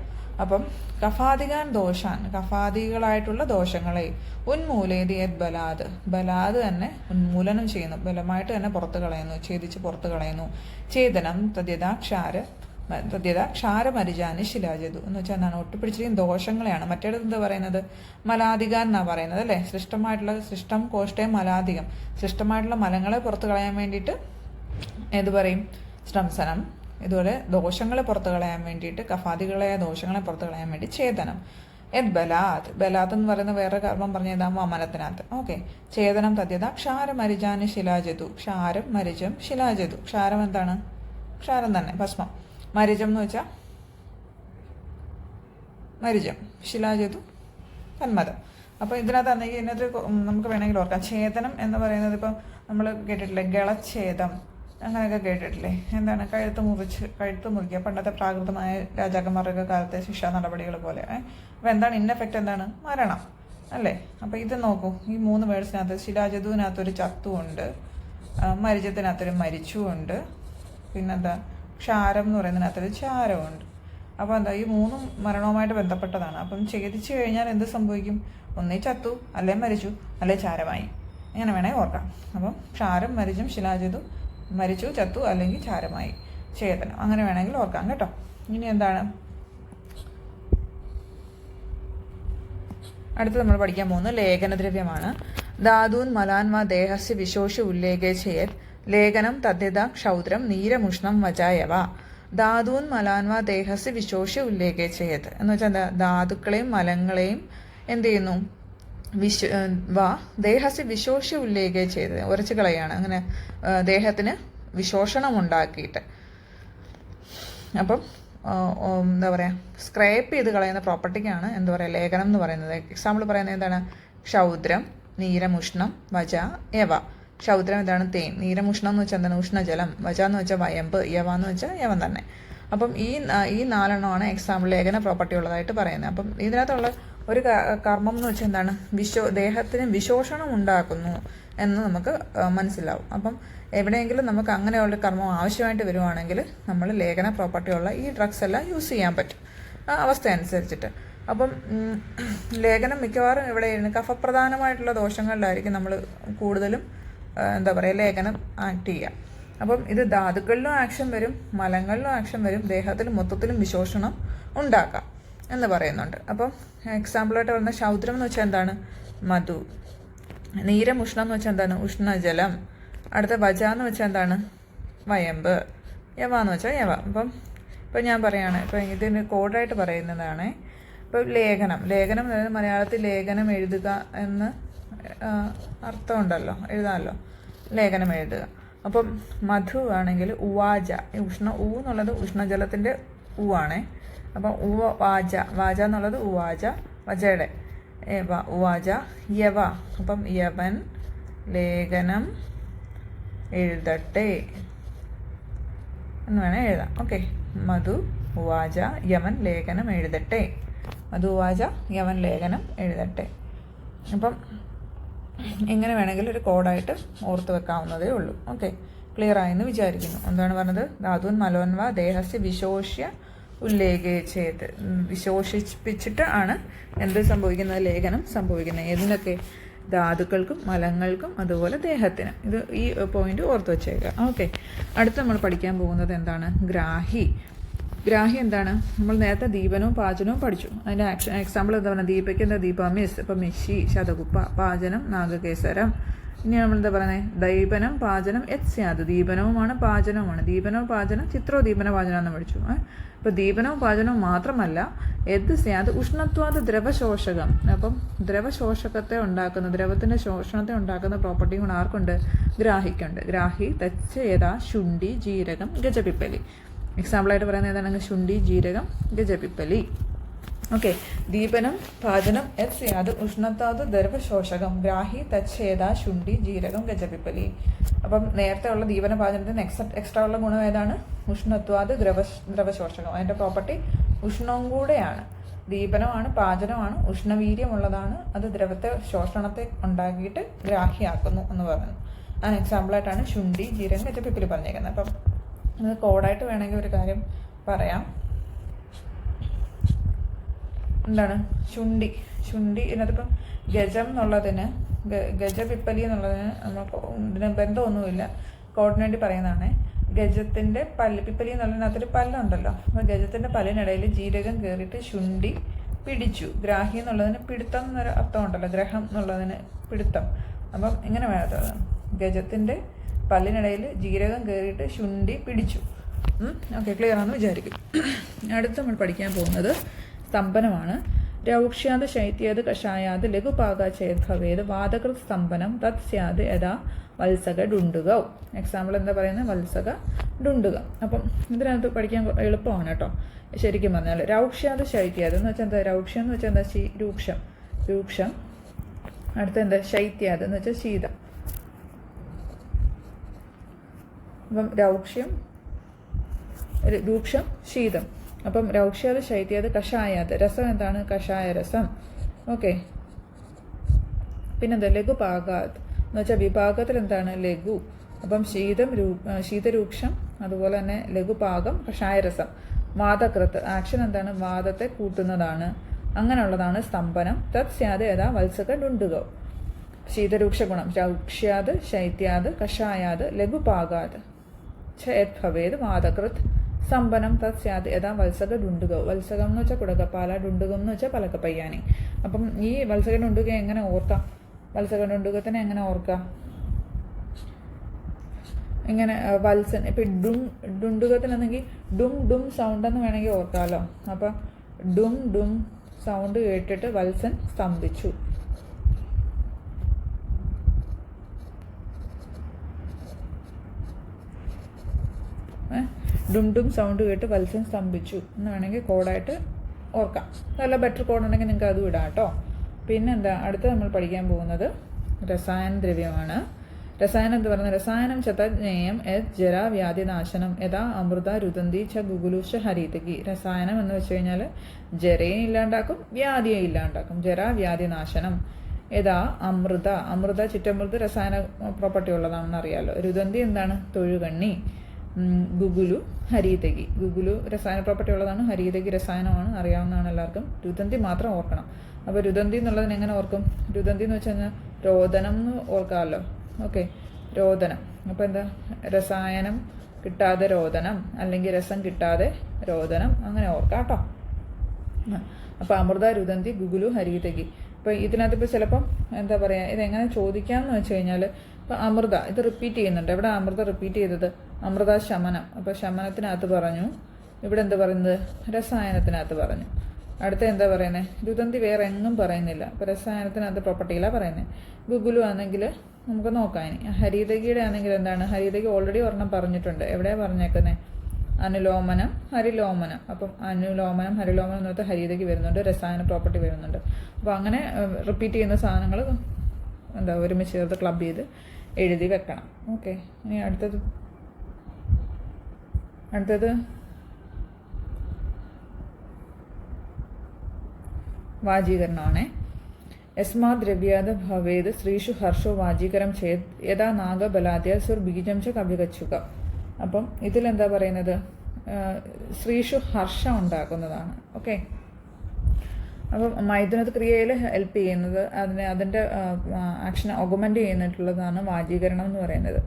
അപ്പം കഫാദികാൻ ദോഷാൻ, കഫാദികളായിട്ടുള്ള ദോഷങ്ങളെ ഉന്മൂലേതി യത് ബലാത്, ബലാത് തന്നെ ഉന്മൂലനം ചെയ്യുന്നു, ബലമായിട്ട് തന്നെ പുറത്ത് കളയുന്നു, ഛേദിച്ച് പുറത്ത് കളയുന്നു. ഛേദനം തദ്യത ക്ഷാരമരിജാനി ശിലാജതു എന്ന് വെച്ചാൽ എന്താണ്? ഒട്ടിപ്പിടിച്ചിരിക്കുന്ന ദോഷങ്ങളെയാണ്. മറ്റേടത്ത് എന്താ പറയുന്നത്? മലാധികാൻ എന്നാണ് പറയുന്നത് അല്ലേ? സൃഷ്ടമായിട്ടുള്ള, സൃഷ്ടം കോഷ്ടയം മലാധികം, സൃഷ്ടമായിട്ടുള്ള മലങ്ങളെ പുറത്ത് കളയാൻ വേണ്ടിയിട്ട് ഏത് പറയും? സ്രംസനം. ഇതുപോലെ ദോഷങ്ങളെ പുറത്ത് കളയാൻ വേണ്ടിയിട്ട്, കഫാദികളായ ദോഷങ്ങളെ പുറത്ത് കളയാൻ വേണ്ടി ഛേദനം. യത് ബലാത്, ബലാത്ത് എന്ന് പറയുന്ന വേറെ കർമ്മം പറഞ്ഞതാ വമനത്തിനകത്ത്. ഓക്കെ. ഛേദനം തദ്യത ക്ഷാരമരിജാനി ശിലാജതു. ക്ഷാരം മരിജം ശിലാജതു. ക്ഷാരം എന്താണ്? ക്ഷാരം തന്നെ, ഭസ്മം. മരിജം എന്ന് വെച്ചാൽ മരിജം, ശിലാജതു തന്മതം. അപ്പോൾ ഇതിനകത്താണെങ്കിൽ നമുക്ക് വേണമെങ്കിൽ ഓർക്കാം. ഛേദനം എന്ന് പറയുന്നത് ഇപ്പം നമ്മൾ കേട്ടിട്ടില്ലേ, ഗളച്ഛേദം അങ്ങനെയൊക്കെ കേട്ടിട്ടില്ലേ? എന്താണ്? കഴുത്ത് മുറിക്കുക. പണ്ടത്തെ പ്രാകൃതമായ രാജാക്കന്മാരുടെ കാലത്തെ ശിക്ഷാ നടപടികൾ പോലെ. അപ്പോൾ എന്താണ് ഇന്നെഫക്റ്റ്? എന്താണ്? മരണം അല്ലേ? അപ്പോൾ ഇത് നോക്കൂ, ഈ 3 വേർഡ്സിനകത്ത് ശിലാജതുവിനകത്തൊരു ചത്തുവുണ്ട്, മരിജത്തിനകത്തൊരു മരിച്ചുമുണ്ട്, പിന്നെന്താ ക്ഷാരം എന്ന് പറയുന്നതിനകത്തൊരു ചാരമുണ്ട്. അപ്പോൾ എന്താ? ഈ 3ഉം മരണവുമായിട്ട് ബന്ധപ്പെട്ടതാണ്. അപ്പം ഛേദിച്ചു കഴിഞ്ഞാൽ എന്ത് സംഭവിക്കും? ഒന്നേ ചത്തു, അല്ലെ മരിച്ചു, അല്ലെ ചാരമായി. ഇങ്ങനെ വേണമെങ്കിൽ ഓർക്കാം. അപ്പം ക്ഷാരം മരിച്ചും ശിലാജതു, മരിച്ചു, ചത്തു, അല്ലെങ്കിൽ ചാരമായി, ഛേദനം, അങ്ങനെ വേണമെങ്കിൽ ഓർക്കാം കേട്ടോ. ഇനി എന്താണ് അടുത്ത് നമ്മൾ പഠിക്കാൻ പോകുന്നത്? ലേഖനദ്രവ്യമാണ്. ധാതൂൻ മലാൻ വാ ദേഹസ്യ വിശോഷ ഉല്ലേഖേ ചെയ്യത് ലേഖനം തദ്ധിത ക്ഷൗദ്രം നീരമുഷ്ണം വജായവ. ധാതൂൻ മലാൻ വാ ദേഹസ്യ വിശോഷ ഉല്ലേഖേ ചെയ്യത് എന്ന് വെച്ചാൽ എന്താ? ധാതുക്കളെയും മലങ്ങളെയും എന്ത് ചെയ്യുന്നു? ദേഹസ്യ വിശോഷ ഉല്ലേഖേ ചെയ്ത് ഉരച്ചു കളയാണ്. അങ്ങനെ ദേഹത്തിന് വിശോഷണം ഉണ്ടാക്കിയിട്ട്, അപ്പം എന്താ പറയുക, സ്ക്രേപ്പ് ചെയ്ത് കളയുന്ന പ്രോപ്പർട്ടിക്കാണ് എന്താ പറയുക ലേഖനം എന്ന് പറയുന്നത്. എക്സാമ്പിൾ പറയുന്നത് എന്താണ്? ക്ഷൗദ്രം നീരമുഷ്ണം വജ യവ. ക്ഷൗദ്രം എന്താണ്? തേൻ. നീരമുഷ്ണം എന്ന് വെച്ചാൽ എന്താണ്? ഉഷ്ണജലം. വജ എന്ന് വെച്ചാൽ വയമ്പ്. യവ എന്ന് വെച്ചാൽ യവൻ തന്നെ. അപ്പം ഈ 4 എക്സാമ്പിൾ ലേഖന പ്രോപ്പർട്ടി ഉള്ളതായിട്ട് പറയുന്നത്. അപ്പം ഇതിനകത്തുള്ള ഒരു കർമ്മം എന്ന് വെച്ചാൽ എന്താണ്? ദേഹത്തിന് വിശോഷണം ഉണ്ടാക്കുന്നു എന്ന് നമുക്ക് മനസ്സിലാവും. അപ്പം എവിടെയെങ്കിലും നമുക്ക് അങ്ങനെയുള്ള കർമ്മം ആവശ്യമായിട്ട് വരുവാണെങ്കിൽ നമ്മൾ ലേഖന പ്രോപ്പർട്ടിയുള്ള ഈ ഡ്രഗ്സ് എല്ലാം യൂസ് ചെയ്യാൻ പറ്റും, അവസ്ഥ അനുസരിച്ചിട്ട്. അപ്പം ലേഖനം മിക്കവാറും എവിടെയാണ്? കഫപ്രധാനമായിട്ടുള്ള ദോഷങ്ങളിലായിരിക്കും നമ്മൾ കൂടുതലും എന്താ പറയുക ലേഖനം ആക്ട് ചെയ്യുക. അപ്പം ഇത് ധാതുക്കളിലും ആക്ഷൻ വരും, മലങ്ങളിലും ആക്ഷൻ വരും, ദേഹത്തിലും മൊത്തത്തിലും വിശോഷണം ഉണ്ടാക്കാം എന്ന് പറയുന്നുണ്ട്. അപ്പം എക്സാമ്പിളായിട്ട് പറയുന്ന ക്ഷൗദ്രം എന്ന് വെച്ചാൽ എന്താണ്? മധു. നീരമുഷ്ണം എന്ന് വെച്ചാൽ എന്താണ്? ഉഷ്ണജലം. അടുത്ത വജ എന്ന് വെച്ചാൽ എന്താണ്? വയമ്പ്. യവ എന്ന് വെച്ചാൽ യവ. ഇപ്പം ഞാൻ പറയുകയാണ്, ഇപ്പം ഇതിന് കോഡായിട്ട് പറയുന്നതാണ്. ഇപ്പം ലേഖനം അതായത് മലയാളത്തിൽ ലേഖനം എഴുതുക എന്ന് അർത്ഥമുണ്ടല്ലോ, എഴുതാമല്ലോ, ലേഖനം എഴുതുക. അപ്പം മധു ആണെങ്കിൽ ഉവാജ, ഊ എന്നുള്ളത് ഉഷ്ണജലത്തിൻ്റെ ആണേ. അപ്പം വാജ എന്നുള്ളത് ഉവാജ, വജയുടെ ഉവാജ. യവ, അപ്പം യവൻ ലേഖനം എഴുതട്ടെ എന്ന് വേണേൽ എഴുതാം. ഓക്കെ. മധു ഉവാജ യമൻ ലേഖനം എഴുതട്ടെ. മധു ഉവാജ യമൻ ലേഖനം എഴുതട്ടെ. അപ്പം എങ്ങനെ വേണമെങ്കിലും ഒരു കോഡായിട്ട് ഓർത്ത് വെക്കാവുന്നതേ ഉള്ളൂ. ഓക്കെ, ക്ലിയർ ആയെന്ന് വിചാരിക്കുന്നു. എന്താണ് പറഞ്ഞത്? ധാതുൻ മലോൻവ ദേഹസ്യ വിശോഷ്യ ഉല്ലേഖിച്ചത്. വിശോഷിപ്പിച്ചിട്ട് ആണ് എന്ത് സംഭവിക്കുന്നത്? ലേഖനം സംഭവിക്കുന്നത്. ഏതിനൊക്കെ? ധാതുക്കൾക്കും മലങ്ങൾക്കും അതുപോലെ ദേഹത്തിന്. ഇത് ഈ പോയിന്റ് ഓർത്ത് വെച്ചേക്കുക. ഓക്കെ, അടുത്ത് നമ്മൾ പഠിക്കാൻ പോകുന്നത് എന്താണ്? ഗ്രാഹി. ഗ്രാഹി എന്താണ്? നമ്മൾ നേരത്തെ ദീപനവും പാചനവും പഠിച്ചു. അതിൻ്റെ എക്സാമ്പിൾ എന്താ പറയുക? ദീപയ്ക്ക് എന്താ? ദീപമിസ്. ഇപ്പം മിഷി, ശതകുപ്പ. പാചനം നാഗകേസരം. ഇനി നമ്മൾ എന്താ പറയുന്നത്? ദീപനം പാചനം യത്സ്യാത്. ദീപനവുമാണ് പാചനവുമാണ്. ദീപനവും പാചനം ചിത്രോ ദീപന പാചനം എന്ന് പഠിച്ചു. ഇപ്പോൾ ദീപനവും പാചനവും മാത്രമല്ല, യത് സ്യാത് ഉഷ്ണത്വാത് ദ്രവശോഷകം. അപ്പം ദ്രവശോഷകത്തെ ഉണ്ടാക്കുന്ന, ദ്രവത്തിൻ്റെ ശോഷണത്തെ ഉണ്ടാക്കുന്ന പ്രോപ്പർട്ടി കൊണ്ട് ആർക്കുണ്ട്? ഗ്രാഹിക്കുണ്ട്. ഗ്രാഹി തച്ചേതാ ശുണ്ഠി ജീരകം ഗജപിപ്പലി. എക്സാമ്പിളായിട്ട് പറയുന്നത് ഏതാണെങ്കിൽ ശുണ്ഠി ജീരകം ഗജപിപ്പലി. ഓക്കെ, ദീപനം പാചനം യത് ഉഷ്ണത്വാത് ദ്രവശോഷകം ഗ്രാഹി തച്ഛേദ ശുണ്ഠി ജീരകം ഗജപിപ്പലി. അപ്പം നേരത്തെ ഉള്ള ദീപന പാചനത്തിന് എക്സ്ട്രാ ഉള്ള ഗുണം ഏതാണ്? ഉഷ്ണത്വാത് ദ്രവശോഷകം. അതിൻ്റെ പ്രോപ്പർട്ടി ഉഷ്ണവും കൂടെയാണ്. ദീപനമാണ്, പാചനമാണ്, ഉഷ്ണവീര്യമുള്ളതാണ്. അത് ദ്രവത്തെ ശോഷണത്തെ ഉണ്ടാക്കിയിട്ട് ഗ്രാഹിയാക്കുന്നു എന്ന് പറയുന്നു. ആ എക്സാമ്പിളായിട്ടാണ് ശുണ്ഠി ജീരകം ഗജപിപ്പലി പറഞ്ഞേക്കുന്നത്. അപ്പം അത് കോഡായിട്ട് വേണമെങ്കിൽ ഒരു കാര്യം പറയാം. എന്താണ്? ശുണ്ഠി. ഇതിനകത്തിപ്പം ഗജം എന്നുള്ളതിന്, ഗജപിപ്പലി എന്നുള്ളതിന് ഇതിന് ബന്ധമൊന്നുമില്ല, കോഡിന് പറയുന്നതാണ്. ഗജത്തിൻ്റെ പല്ല്, പിപ്പലി എന്നുള്ളതിനകത്തൊരു പല്ലുണ്ടല്ലോ. അപ്പോൾ ഗജത്തിൻ്റെ പല്ലിനിടയിൽ ജീരകം കയറിയിട്ട് ശുണ്ഠി പിടിച്ചു. ഗ്രാഹി എന്നുള്ളതിന് പിടുത്തം എന്നൊരു അർത്ഥമുണ്ടല്ലോ, ഗ്രഹം എന്നുള്ളതിന് പിടുത്തം. അപ്പം ഇങ്ങനെ വേണ്ടത്, ഗജത്തിൻ്റെ പല്ലിനിടയിൽ ജീരകം കയറിയിട്ട് ശുണ്ഠി പിടിച്ചു. ഓക്കെ, ക്ലിയർ ആണെന്ന് വിചാരിക്കും. അടുത്ത് നമ്മൾ പഠിക്കാൻ പോകുന്നത് സ്തംഭനമാണ്. രൗക്ഷ്യാത് ശൈത്യാത് കഷായാത് ലഘുപാക ചേത് ഭവേത് വാതകൃത് സ്തംഭനം തത് സ്യാത് യഥാ വത്സക ഡുണ്ടുകൗ. എക്സാമ്പിൾ എന്താ പറയുന്നത്? വത്സക ഡുണ്ടുക. അപ്പം ഇതിനകത്ത് പഠിക്കാൻ എളുപ്പമാണ് കേട്ടോ. ശരിക്കും പറഞ്ഞാൽ രൗക്ഷ്യാത് ശൈത്യാത് എന്ന് വെച്ചാൽ എന്താ? രൗക്ഷ്യം എന്ന് വെച്ചാൽ എന്താ? രൂക്ഷം. അടുത്ത എന്താ? ശൈത്യാത് എന്ന് വെച്ചാൽ ശീതം. അപ്പം രൂക്ഷം ശീതം. അപ്പം രൗക്ഷ്യാത് ശൈത്യാത് കഷായാത്. രസം എന്താണ്? കഷായ രസം. ഓക്കെ, പിന്നെന്താ? ലഘുപാകാത് എന്ന് വെച്ചാൽ വിഭാഗത്തിൽ എന്താണ്? ലഘു. അപ്പം ശീതരൂക്ഷം, അതുപോലെ തന്നെ ലഘുപാകം, കഷായരസം. വാതകൃത്ത് ആക്ഷൻ എന്താണ്? വാദത്തെ കൂട്ടുന്നതാണ്. അങ്ങനെയുള്ളതാണ് സ്തംഭനം. തത് സ്യാത് യഥാ വത്സക ഡുണ്ടുകൗ. ശീതരൂക്ഷ ഗുണം. രൗക്ഷ്യാത് ശൈത്യാത് കഷായാത് ലഘുപാകാത് ചേത് ഭവേത് വാതകൃത് സ്തംഭനം തത് സ്യാത് യഥാ വത്സക ഡുണ്ടുകൗ. വത്സകം എന്ന് വെച്ചാൽ കുടകപ്പാല, ഡുണ്ടുകം എന്ന് വെച്ചാൽ പലക്കപ്പയ്യാനി. അപ്പം ഈ വത്സക ഡുണ്ടുക എങ്ങനെ ഓർക്കാം? വത്സക ഡുണ്ടുകത്തിനെ എങ്ങനെ ഓർക്കാം? ഇങ്ങനെ വത്സൻ. ഇപ്പം ഡുണ്ടുകത്തിനെന്നെങ്കിൽ ഡും സൗണ്ട് എന്ന് വേണമെങ്കിൽ ഓർക്കാമല്ലോ. അപ്പം ഡും സൗണ്ട് കേട്ടിട്ട് വത്സൻ സ്തംഭിച്ചു. ഡും സൗണ്ട് കേട്ട് വത്സൻ സ്തംഭിച്ചു എന്ന് വേണമെങ്കിൽ കോഡായിട്ട് ഓർക്കാം. നല്ല ബെറ്റർ കോഡ് ഉണ്ടെങ്കിൽ നിങ്ങൾക്ക് അതും ഇടാം കേട്ടോ. പിന്നെന്താ? അടുത്ത് നമ്മൾ പഠിക്കാൻ പോകുന്നത് രസായന ദ്രവ്യമാണ്. രസായനം എന്ന് പറയുന്നത് രസായനം ചതജ്ഞേയം യത് ജരാവ്യാധിനാശനം യഥാ അമൃത രുദന്തി ച ഗുഗുലുഷ ഹരിതകി. രസായനം എന്ന് വെച്ച് കഴിഞ്ഞാൽ ജരയെ ഇല്ലാണ്ടാക്കും, വ്യാധിയെ ഇല്ലാണ്ടാക്കും. ജരാവ്യാധിനാശനം. യഥാ അമൃത ചിറ്റമൃത് രസായന പ്രോപ്പർട്ടി ഉള്ളതാണെന്ന് അറിയാമല്ലോ. രുദന്തി എന്താണ്? തൊഴുകണ്ണി. ഗുഗുലു ഹരിതകി. ഗുഗുലു രസായന പ്രോപ്പർട്ടി ഉള്ളതാണ്, ഹരിതകി രസായനമാണ്, അറിയാവുന്നതാണ് എല്ലാവർക്കും. രുദന്തി മാത്രം ഓർക്കണം. അപ്പോൾ രുദന്തി എന്നുള്ളതിന് എങ്ങനെ ഓർക്കും? രുദന്തി എന്ന് വെച്ച് കഴിഞ്ഞാൽ രോദനം എന്ന് ഓർക്കാമല്ലോ. ഓക്കെ, രോദനം. അപ്പോൾ എന്താ? രസായനം കിട്ടാതെ രോദനം, അല്ലെങ്കിൽ രസം കിട്ടാതെ രോദനം, അങ്ങനെ ഓർക്കാം കേട്ടോ. അപ്പോൾ അമൃത രുദന്തി ഗുഗുലു ഹരിതകി. അപ്പോൾ ഇതിനകത്ത് ഇപ്പോൾ ചിലപ്പം എന്താ പറയുക, ഇതെങ്ങനെ ചോദിക്കാമെന്ന് വെച്ച് കഴിഞ്ഞാൽ, ഇപ്പോൾ അമൃത ഇത് റിപ്പീറ്റ് ചെയ്യുന്നുണ്ട്. എവിടെ അമൃത റിപ്പീറ്റ് ചെയ്തത്? അമൃത ശമനം. അപ്പോൾ ശമനത്തിനകത്ത് പറഞ്ഞു. ഇവിടെ എന്താ പറയുന്നത്? രസായനത്തിനകത്ത് പറഞ്ഞു. അടുത്ത എന്താ പറയുന്നത്? രുദന്തി വേറെ എങ്ങും പറയുന്നില്ല. അപ്പോൾ രസായനത്തിനകത്ത് പ്രോപ്പർട്ടിയിലാണ് പറയുന്നത്. ഗുഗുലു ആണെങ്കിൽ നമുക്ക് നോക്കാം. ഇനി ഹരിതകിയുടെ ആണെങ്കിൽ എന്താണ്? ഹരിതകി ഓൾറെഡി ഒരെണ്ണം പറഞ്ഞിട്ടുണ്ട്. എവിടെയാണ് പറഞ്ഞേക്കുന്നത്? അനുലോമനം ഹരിലോമനം. അപ്പം അനുലോമനം ഹരിലോമനം എന്ന് പറഞ്ഞാൽ ഹരിതകി വരുന്നുണ്ട്, രസായന പ്രോപ്പർട്ടി വരുന്നുണ്ട്. അപ്പോൾ അങ്ങനെ റിപ്പീറ്റ് ചെയ്യുന്ന സാധനങ്ങൾ എന്താ ഒരുമിച്ച് ചേർത്ത് ക്ലബ് ചെയ്ത് എഴുതി വെക്കണം. ഓക്കെ, ഇനി അടുത്തത് വാചീകരണമാണേ. യസ്മാത് ദ്രവ്യാത് ഭവേത് സ്ത്രീഷു ഹർഷോ വാജീകരം ചെയ്ത് യഥാ നാഗബലാദ്യ സുർ ബീജം ച കവികച്ചുക. അപ്പം ഇതിലെന്താ പറയുന്നത്, സ്ത്രീഷു ഹർഷം ഉണ്ടാക്കുന്നതാണ്. ഓക്കെ, അപ്പം മൈഥുനത് ക്രിയയിൽ ഹെൽപ്പ് ചെയ്യുന്നത് അതിൻ്റെ ആക്ഷൻ ഒഗുമെൻ്റ് ചെയ്യുന്നിട്ടുള്ളതാണ് വാജീകരണം എന്ന് പറയുന്നത്.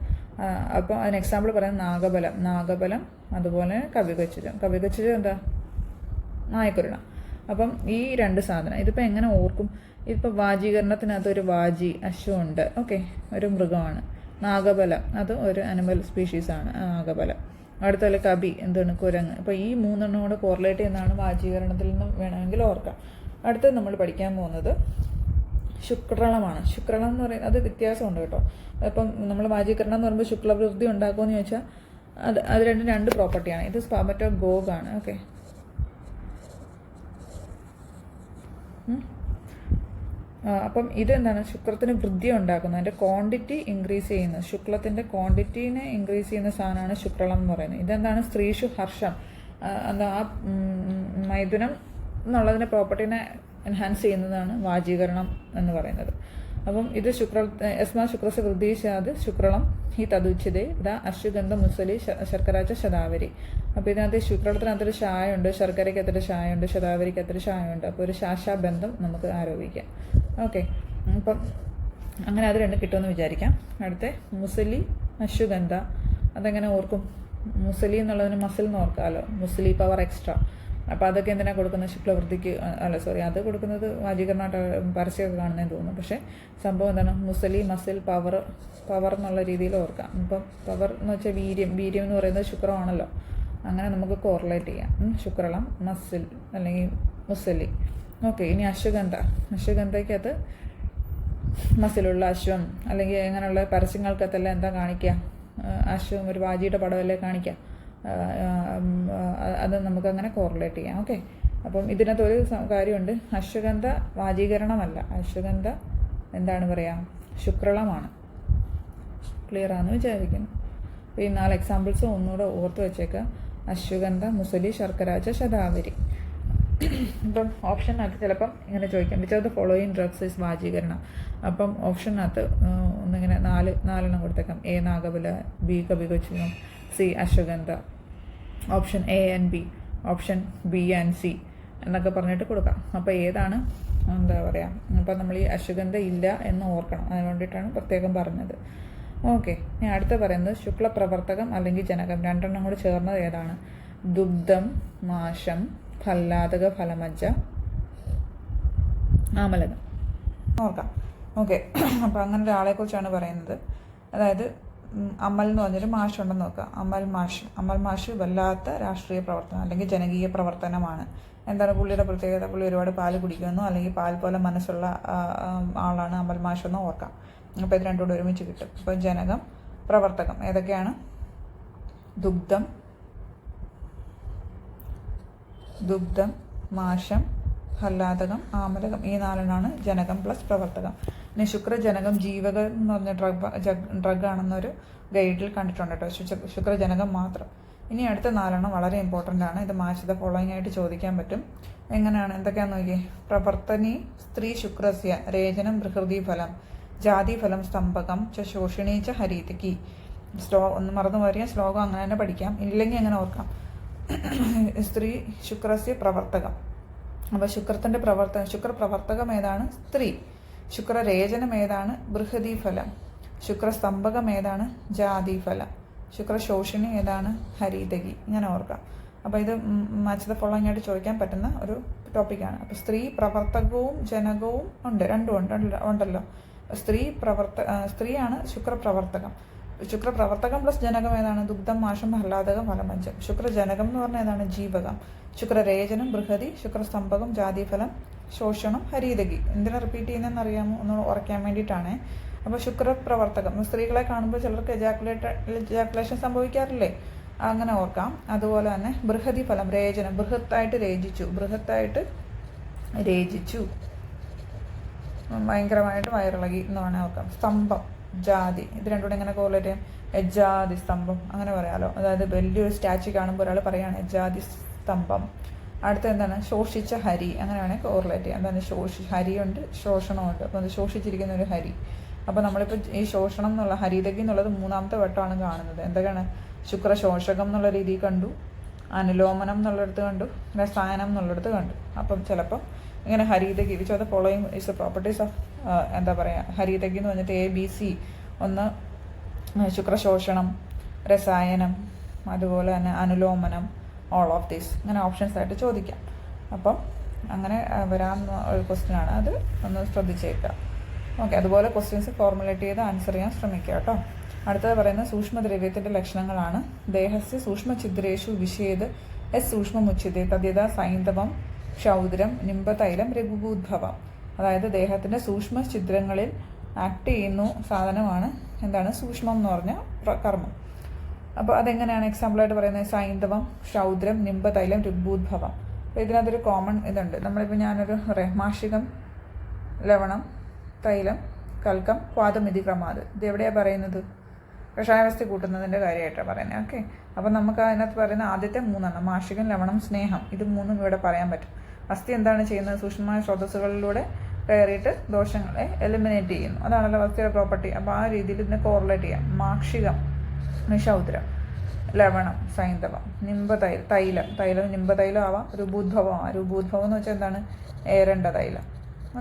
അപ്പോൾ അതിന് എക്സാമ്പിൾ പറയുന്നത് നാഗബലം, അതുപോലെ കവികച്ചുരം എന്താ, നായക്കുരുണ. അപ്പം ഈ രണ്ട് സാധനം ഇതിപ്പോൾ എങ്ങനെ ഓർക്കും? ഇതിപ്പോൾ വാജീകരണത്തിനകത്ത് ഒരു വാജി അശ്വമുണ്ട്. ഓക്കെ, ഒരു മൃഗമാണ്. നാഗബലം അത് ഒരു അനിമൽ സ്പീഷീസാണ് നാഗബലം. അടുത്തല്ല കബി എന്താണ്, കുരങ്ങ്. അപ്പോൾ ഈ മൂന്നെണ്ണം കൂടെ കോറിലേറ്റ് ചെയ്യുന്നതാണ് വാജീകരണത്തിൽ നിന്ന് വേണമെങ്കിൽ ഓർക്കാം. അടുത്തത് നമ്മൾ പഠിക്കാൻ പോകുന്നത് ശുക്രളമാണ്. ശുക്രളം എന്ന് പറയുന്നത് അത് വ്യത്യാസമുണ്ട് കേട്ടോ. അപ്പം നമ്മൾ വാജീകരണം എന്ന് പറയുമ്പോൾ ശുക്ലവൃദ്ധി ഉണ്ടാക്കുമെന്ന് ചോദിച്ചാൽ അത് രണ്ട് പ്രോപ്പർട്ടിയാണ്. ഇത് സ്പാമറ്റോഗോഗ് ആണ്. ഓക്കെ, അപ്പം ഇതെന്താണ്, ശുക്രത്തിന് വൃദ്ധി ഉണ്ടാക്കുന്നത്, അതിൻ്റെ ക്വാണ്ടിറ്റി ഇൻക്രീസ് ചെയ്യുന്നത്, ശുക്ലത്തിൻ്റെ ക്വാണ്ടിറ്റീനെ ഇൻക്രീസ് ചെയ്യുന്ന സാധനമാണ് ശുക്രളം എന്ന് പറയുന്നത്. ഇതെന്താണ്, സ്ത്രീഷു ഹർഷം, എന്താ ആ മൈഥുനം എന്നുള്ളതിൻ്റെ പ്രോപ്പർട്ടീനെ എൻഹാൻസ് ചെയ്യുന്നതാണ് വാജീകരണം എന്ന് പറയുന്നത്. അപ്പം ഇത് യസ്മാ ശുക്രസ് വൃദ്ധീശാത് ശുക്രളം ഈ തതുച്ഛതേ ഇതാ അശ്വഗന്ധ മുസലി ശർക്കരാച്ച ശതാവരി. അപ്പോൾ ഇതിനകത്ത് ശുക്രളത്തിനകത്തൊരു ഷായുണ്ട്, ശർക്കരയ്ക്ക് അത്ര ഷായുണ്ട്, ശതാവരിക്ക് അത്ര ഷായുണ്ട്. അപ്പോൾ ഒരു ശാശാബന്ധം നമുക്ക് ആരോപിക്കാം. ഓക്കെ, അപ്പം അങ്ങനെ അത് രണ്ടും കിട്ടുമെന്ന് വിചാരിക്കാം. അടുത്ത മുസലി അശ്വഗന്ധ, അതെങ്ങനെ ഓർക്കും? മുസലി എന്നുള്ളതിന് മസിൽ എന്ന് ഓർക്കാമല്ലോ, മുസലി പവർ എക്സ്ട്രാ. അപ്പോൾ അതൊക്കെ എന്തിനാണ് കൊടുക്കുന്നത്, ശുക്ലവൃദ്ധിക്ക് അത് കൊടുക്കുന്നത് വാജീകരണമായിട്ട് പരസ്യമൊക്കെ കാണുന്നതെന്ന് തോന്നുന്നു. പക്ഷേ സംഭവം എന്താണ്, മുസലി മസിൽ പവർ എന്നുള്ള രീതിയിൽ ഓർക്കാം. ഇപ്പം പവർ എന്ന് വെച്ചാൽ വീര്യം എന്ന് പറയുന്നത് ശുക്രമാണല്ലോ, അങ്ങനെ നമുക്ക് കോറിലേറ്റ് ചെയ്യാം. ശുക്രളം, മസിൽ അല്ലെങ്കിൽ മുസലി. ഓക്കെ, ഇനി അശ്വഗന്ധയ്ക്കകത്ത് മസിലുള്ള അശ്വം അല്ലെങ്കിൽ അങ്ങനെയുള്ള പരസ്യങ്ങൾക്കകത്തെല്ലാം എന്താ കാണിക്കുക, അശ്വം ഒരു വാജിയുടെ പടമല്ലേ കാണിക്കുക. അത് നമുക്കങ്ങനെ കോറിലേറ്റ് ചെയ്യാം. ഓക്കെ, അപ്പം ഇതിനകത്ത് ഒരു കാര്യമുണ്ട്, അശ്വഗന്ധ വാജീകരണമല്ല, അശ്വഗന്ധ എന്താണ് പറയുക, ശുക്രളമാണ്. ക്ലിയർ ആണെന്ന് വിചാരിക്കുന്നു. അപ്പോൾ ഈ 4 എക്സാമ്പിൾസ് ഒന്നുകൂടെ ഓർത്ത് വെച്ചേക്കുക. അശ്വഗന്ധ, മുസലി, ശർക്കരാച്ച, ശതാവരി. ഇപ്പം ഓപ്ഷനകത്ത് ചിലപ്പം ഇങ്ങനെ ചോദിക്കാം, which of the following drugs is വാജീകരണം. അപ്പം ഓപ്ഷനകത്ത് ഒന്നിങ്ങനെ 4 കൊടുത്തേക്കാം. എ നാഗബല, ബി കവികച്ചുരം, C Ashwagandha. Option A and B, option B and C എന്നൊക്കെ പറഞ്ഞിട്ട് കൊടുക്കാം. അപ്പോൾ ഏതാണ് എന്താ പറയുക, അപ്പോൾ നമ്മൾ ഈ അശ്വഗന്ധ ഇല്ല എന്ന് ഓർക്കണം, അതിന് വേണ്ടിയിട്ടാണ് പ്രത്യേകം പറഞ്ഞത്. ഓക്കെ, ഇനി അടുത്ത പറയുന്നത് ശുക്ലപ്രവർത്തകം അല്ലെങ്കിൽ ജനകം, രണ്ടെണ്ണം കൂടി ചേർന്നത് ഏതാണ്? ദുഗ്ധം, മാഷം, ഫലാതക ഫലമജ്ജ, ആമലകം. ഓർക്കാം. ഓക്കെ, അപ്പോൾ അങ്ങനെ ഒരാളെക്കുറിച്ചാണ് പറയുന്നത്. അതായത് അമൽ എന്ന് പറഞ്ഞൊരു മാഷുണ്ടെന്ന് നോക്കുക. അമൽ മാഷ് വല്ലാത്ത രാഷ്ട്രീയ പ്രവർത്തനം അല്ലെങ്കിൽ ജനകീയ പ്രവർത്തനമാണ്. എന്താണ് പുള്ളിയുടെ പ്രത്യേകത? പുള്ളി ഒരുപാട് പാല് കുടിക്കുമെന്നോ അല്ലെങ്കിൽ പാൽ പോലെ മനസ്സുള്ള ആളാണ് അമൽ മാഷ് എന്ന് ഓർക്കാം. അപ്പോൾ ഇത് രണ്ടുകൂടെ ഒരുമിച്ച് കിട്ടും. അപ്പോൾ ജനകം, പ്രവർത്തകം ഏതൊക്കെയാണ്? ദുഗ്ധം, മാഷം, ഹല്ലാതകം, ആമലകം. ഈ 4 ജനകം പ്ലസ് പ്രവർത്തകം. ഇനി ശുക്രജനകം ജീവകം എന്ന് പറഞ്ഞ ഡ്രഗാണെന്നൊരു ഗൈഡിൽ കണ്ടിട്ടുണ്ട് കേട്ടോ, ശുക്രജനകം മാത്രം. ഇനി അടുത്ത 4 വളരെ ഇമ്പോർട്ടൻ്റ് ആണ്. ഇത് മാച്ച് ദ ഫോളോയിങ് ആയിട്ട് ചോദിക്കാൻ പറ്റും. എങ്ങനെയാണ്, എന്തൊക്കെയാണെന്ന് നോക്കിയേ. പ്രവർത്തനി സ്ത്രീ ശുക്രസ്യ രേചനം ബൃഹൃതി ഫലം ജാതി ഫലം സ്തംഭകം ച ശോഷിണീ ച ഹരീതിക്ക്. ഒന്ന് മറന്നു പറയാം, ശ്ലോകം അങ്ങനെ തന്നെ പഠിക്കാം, ഇല്ലെങ്കിൽ അങ്ങനെ ഓർക്കാം. സ്ത്രീ ശുക്രസ്യ പ്രവർത്തകം. അപ്പോൾ ശുക്രപ്രവർത്തകം ഏതാണ്? സ്ത്രീ. ശുക്രരേചനം ഏതാണ്? ബൃഹതി ഫലം. ശുക്രസ്തംഭകം ഏതാണ്? ജാതി ഫലം. ശുക്രശോഷിണി ഏതാണ്? ഹരിതകി. ഇങ്ങനെ ഓർക്കാം. അപ്പോൾ ഇത് മാച്ച് ദ ഫോളോയിങ് ആയിട്ട് ചോദിക്കാൻ പറ്റുന്ന ഒരു ടോപ്പിക്കാണ്. അപ്പോൾ സ്ത്രീ പ്രവർത്തകവും ജനകവും ഉണ്ട്, രണ്ടും ഉണ്ടല്ലോ. സ്ത്രീയാണ് ശുക്രപ്രവർത്തകം. ശുക്രപ്രവർത്തകം പ്ലസ് ജനകം ഏതാണ്? ദുഗ്ധം, മാഷം, ഹ്ലാദകം, ഫലമഞ്ചം. ശുക്രജനകം എന്ന് പറഞ്ഞാൽ ഏതാണ്? ജീവകം. ശുക്രരേചനം ബൃഹതി, ശുക്രസ്തംഭകം ജാതിഫലം, ശോഷണം ഹരീതകി. എന്തിനാ റിപ്പീറ്റ് ചെയ്യുന്നതെന്ന് അറിയാമോ? ഒന്ന് ഉറക്കാൻ വേണ്ടിയിട്ടാണ്. അപ്പോൾ ശുക്രപ്രവർത്തകം, സ്ത്രീകളെ കാണുമ്പോൾ ചിലർക്ക് എജാക്കുലേഷൻ സംഭവിക്കാറില്ലേ, അങ്ങനെ ഓർക്കാം. അതുപോലെ തന്നെ ബൃഹതി ഫലം, രേചനം, ബൃഹത്തായിട്ട് രേചിച്ചു, ഭയങ്കരമായിട്ട് വയറിളകി എന്ന് വേണേൽ ഓർക്കാം. സ്തംഭം, ജാതി, ഇത് രണ്ടുകൂടെ എങ്ങനെ കോറിലേറ്റ് ചെയ്യാം? എജാതി സ്തംഭം അങ്ങനെ പറയാമല്ലോ. അതായത് വലിയൊരു സ്റ്റാച്യു കാണുമ്പോൾ ഒരാൾ പറയുകയാണ് എജാതി സ്തംഭം. അടുത്ത എന്താണ് ശോഷിച്ച ഹരി, അങ്ങനെ വേണമെങ്കിൽ കോറിലേറ്റ് ചെയ്യാം. എന്താണ് ഹരിയുണ്ട് ശോഷണമുണ്ട്. അപ്പോൾ അത് ശോഷിച്ചിരിക്കുന്ന ഒരു ഹരി. അപ്പോൾ നമ്മളിപ്പോൾ ഈ ശോഷണം എന്നുള്ള ഹരിതകി എന്നുള്ളത് 3ാമത്തെ വട്ടമാണ് കാണുന്നത്. എന്തൊക്കെയാണ് ശുക്രശോഷകം എന്നുള്ള രീതിയിൽ കണ്ടു, അനുലോമനം എന്നുള്ളിടത്ത് കണ്ടു, രസായനം എന്നുള്ളിടത്ത് കണ്ടു. അപ്പം ചിലപ്പം ഇങ്ങനെ haritaki which are the following is the properties of എന്താ പറയുക ഹരിതകി എന്ന് പറഞ്ഞിട്ട് ABC. ഒന്ന് ശുക്രശോഷണം, രസായനം, അതുപോലെ തന്നെ അനുലോമനം, ഓൾ ഓഫ് ദീസ്, അങ്ങനെ ഓപ്ഷൻസ് ആയിട്ട് ചോദിക്കാം. അപ്പം അങ്ങനെ വരാവുന്ന ഒരു ക്വസ്റ്റ്യനാണ്, അത് ഒന്ന് ശ്രദ്ധിച്ചേക്കുക. ഓക്കെ, അതുപോലെ ക്വസ്റ്റ്യൻസ് ഫോർമുലേറ്റ് ചെയ്ത് ആൻസർ ചെയ്യാൻ ശ്രമിക്കുക കേട്ടോ. അടുത്തത് പറയുന്നത് സൂക്ഷ്മദ്രവ്യത്തിൻ്റെ ലക്ഷണങ്ങളാണ്. ദേഹസ്യ സൂക്ഷ്മഛിദ്രേഷു വിഷേദ് സൂക്ഷ്മമുച്ഛിതേ തദ്യത സൈന്ധവം ക്ഷൗദ്രം നിംബതൈലം രഘുഭൂദ്ഭവം. അതായത് ദേഹത്തിൻ്റെ സൂക്ഷ്മഛിദ്രങ്ങളിൽ ആക്ട് ചെയ്യുന്ന സാധനമാണ് എന്താണ് സൂക്ഷ്മം എന്ന് പറഞ്ഞ കർമ്മം. അപ്പോൾ അതെങ്ങനെയാണ് എക്സാമ്പിളായിട്ട് പറയുന്നത്? സൈന്ധവം, ക്ഷൗദ്രം, നിംബതൈലം, രഘുഭൂദ്ഭവം. അപ്പോൾ ഇതിനകത്തൊരു കോമൺ ഇതുണ്ട്. നമ്മളിപ്പോൾ ഞാനൊരു മാഷികം, ലവണം, തൈലം, കൽക്കം, ക്വാദമിതി ക്രമാത്, ഇത് എവിടെയാണ് പറയുന്നത്? കഷായവസ്തി കൂട്ടുന്നതിൻ്റെ കാര്യമായിട്ടാണ് പറയുന്നത്. ഓക്കെ, അപ്പം നമുക്ക് അതിനകത്ത് പറയുന്ന ആദ്യത്തെ 3 മാഷികം, ലവണം, സ്നേഹം, ഇത് 3 ഇവിടെ പറയാൻ പറ്റും. അസ്ഥി എന്താണ് ചെയ്യുന്നത്? സൂക്ഷ്മമായ സ്രോതസ്സുകളിലൂടെ കയറിയിട്ട് ദോഷങ്ങളെ എലിമിനേറ്റ് ചെയ്യുന്നു. അതാണല്ലോ അസ്ഥിയുടെ പ്രോപ്പർട്ടി. അപ്പോൾ ആ രീതിയിൽ ഇതിനെ കോറിലേറ്റ് ചെയ്യാം. മാക്ഷികം നിശൗദ്രം, ലവണം സൈന്ധവം, തൈലം നിംബതൈലം ആവാം, രൂപൂദ്ഭവം ആവാം. രൂപൂദ്ഭവം എന്ന് വെച്ചാൽ എന്താണ്? ഏരണ്ട തൈലം.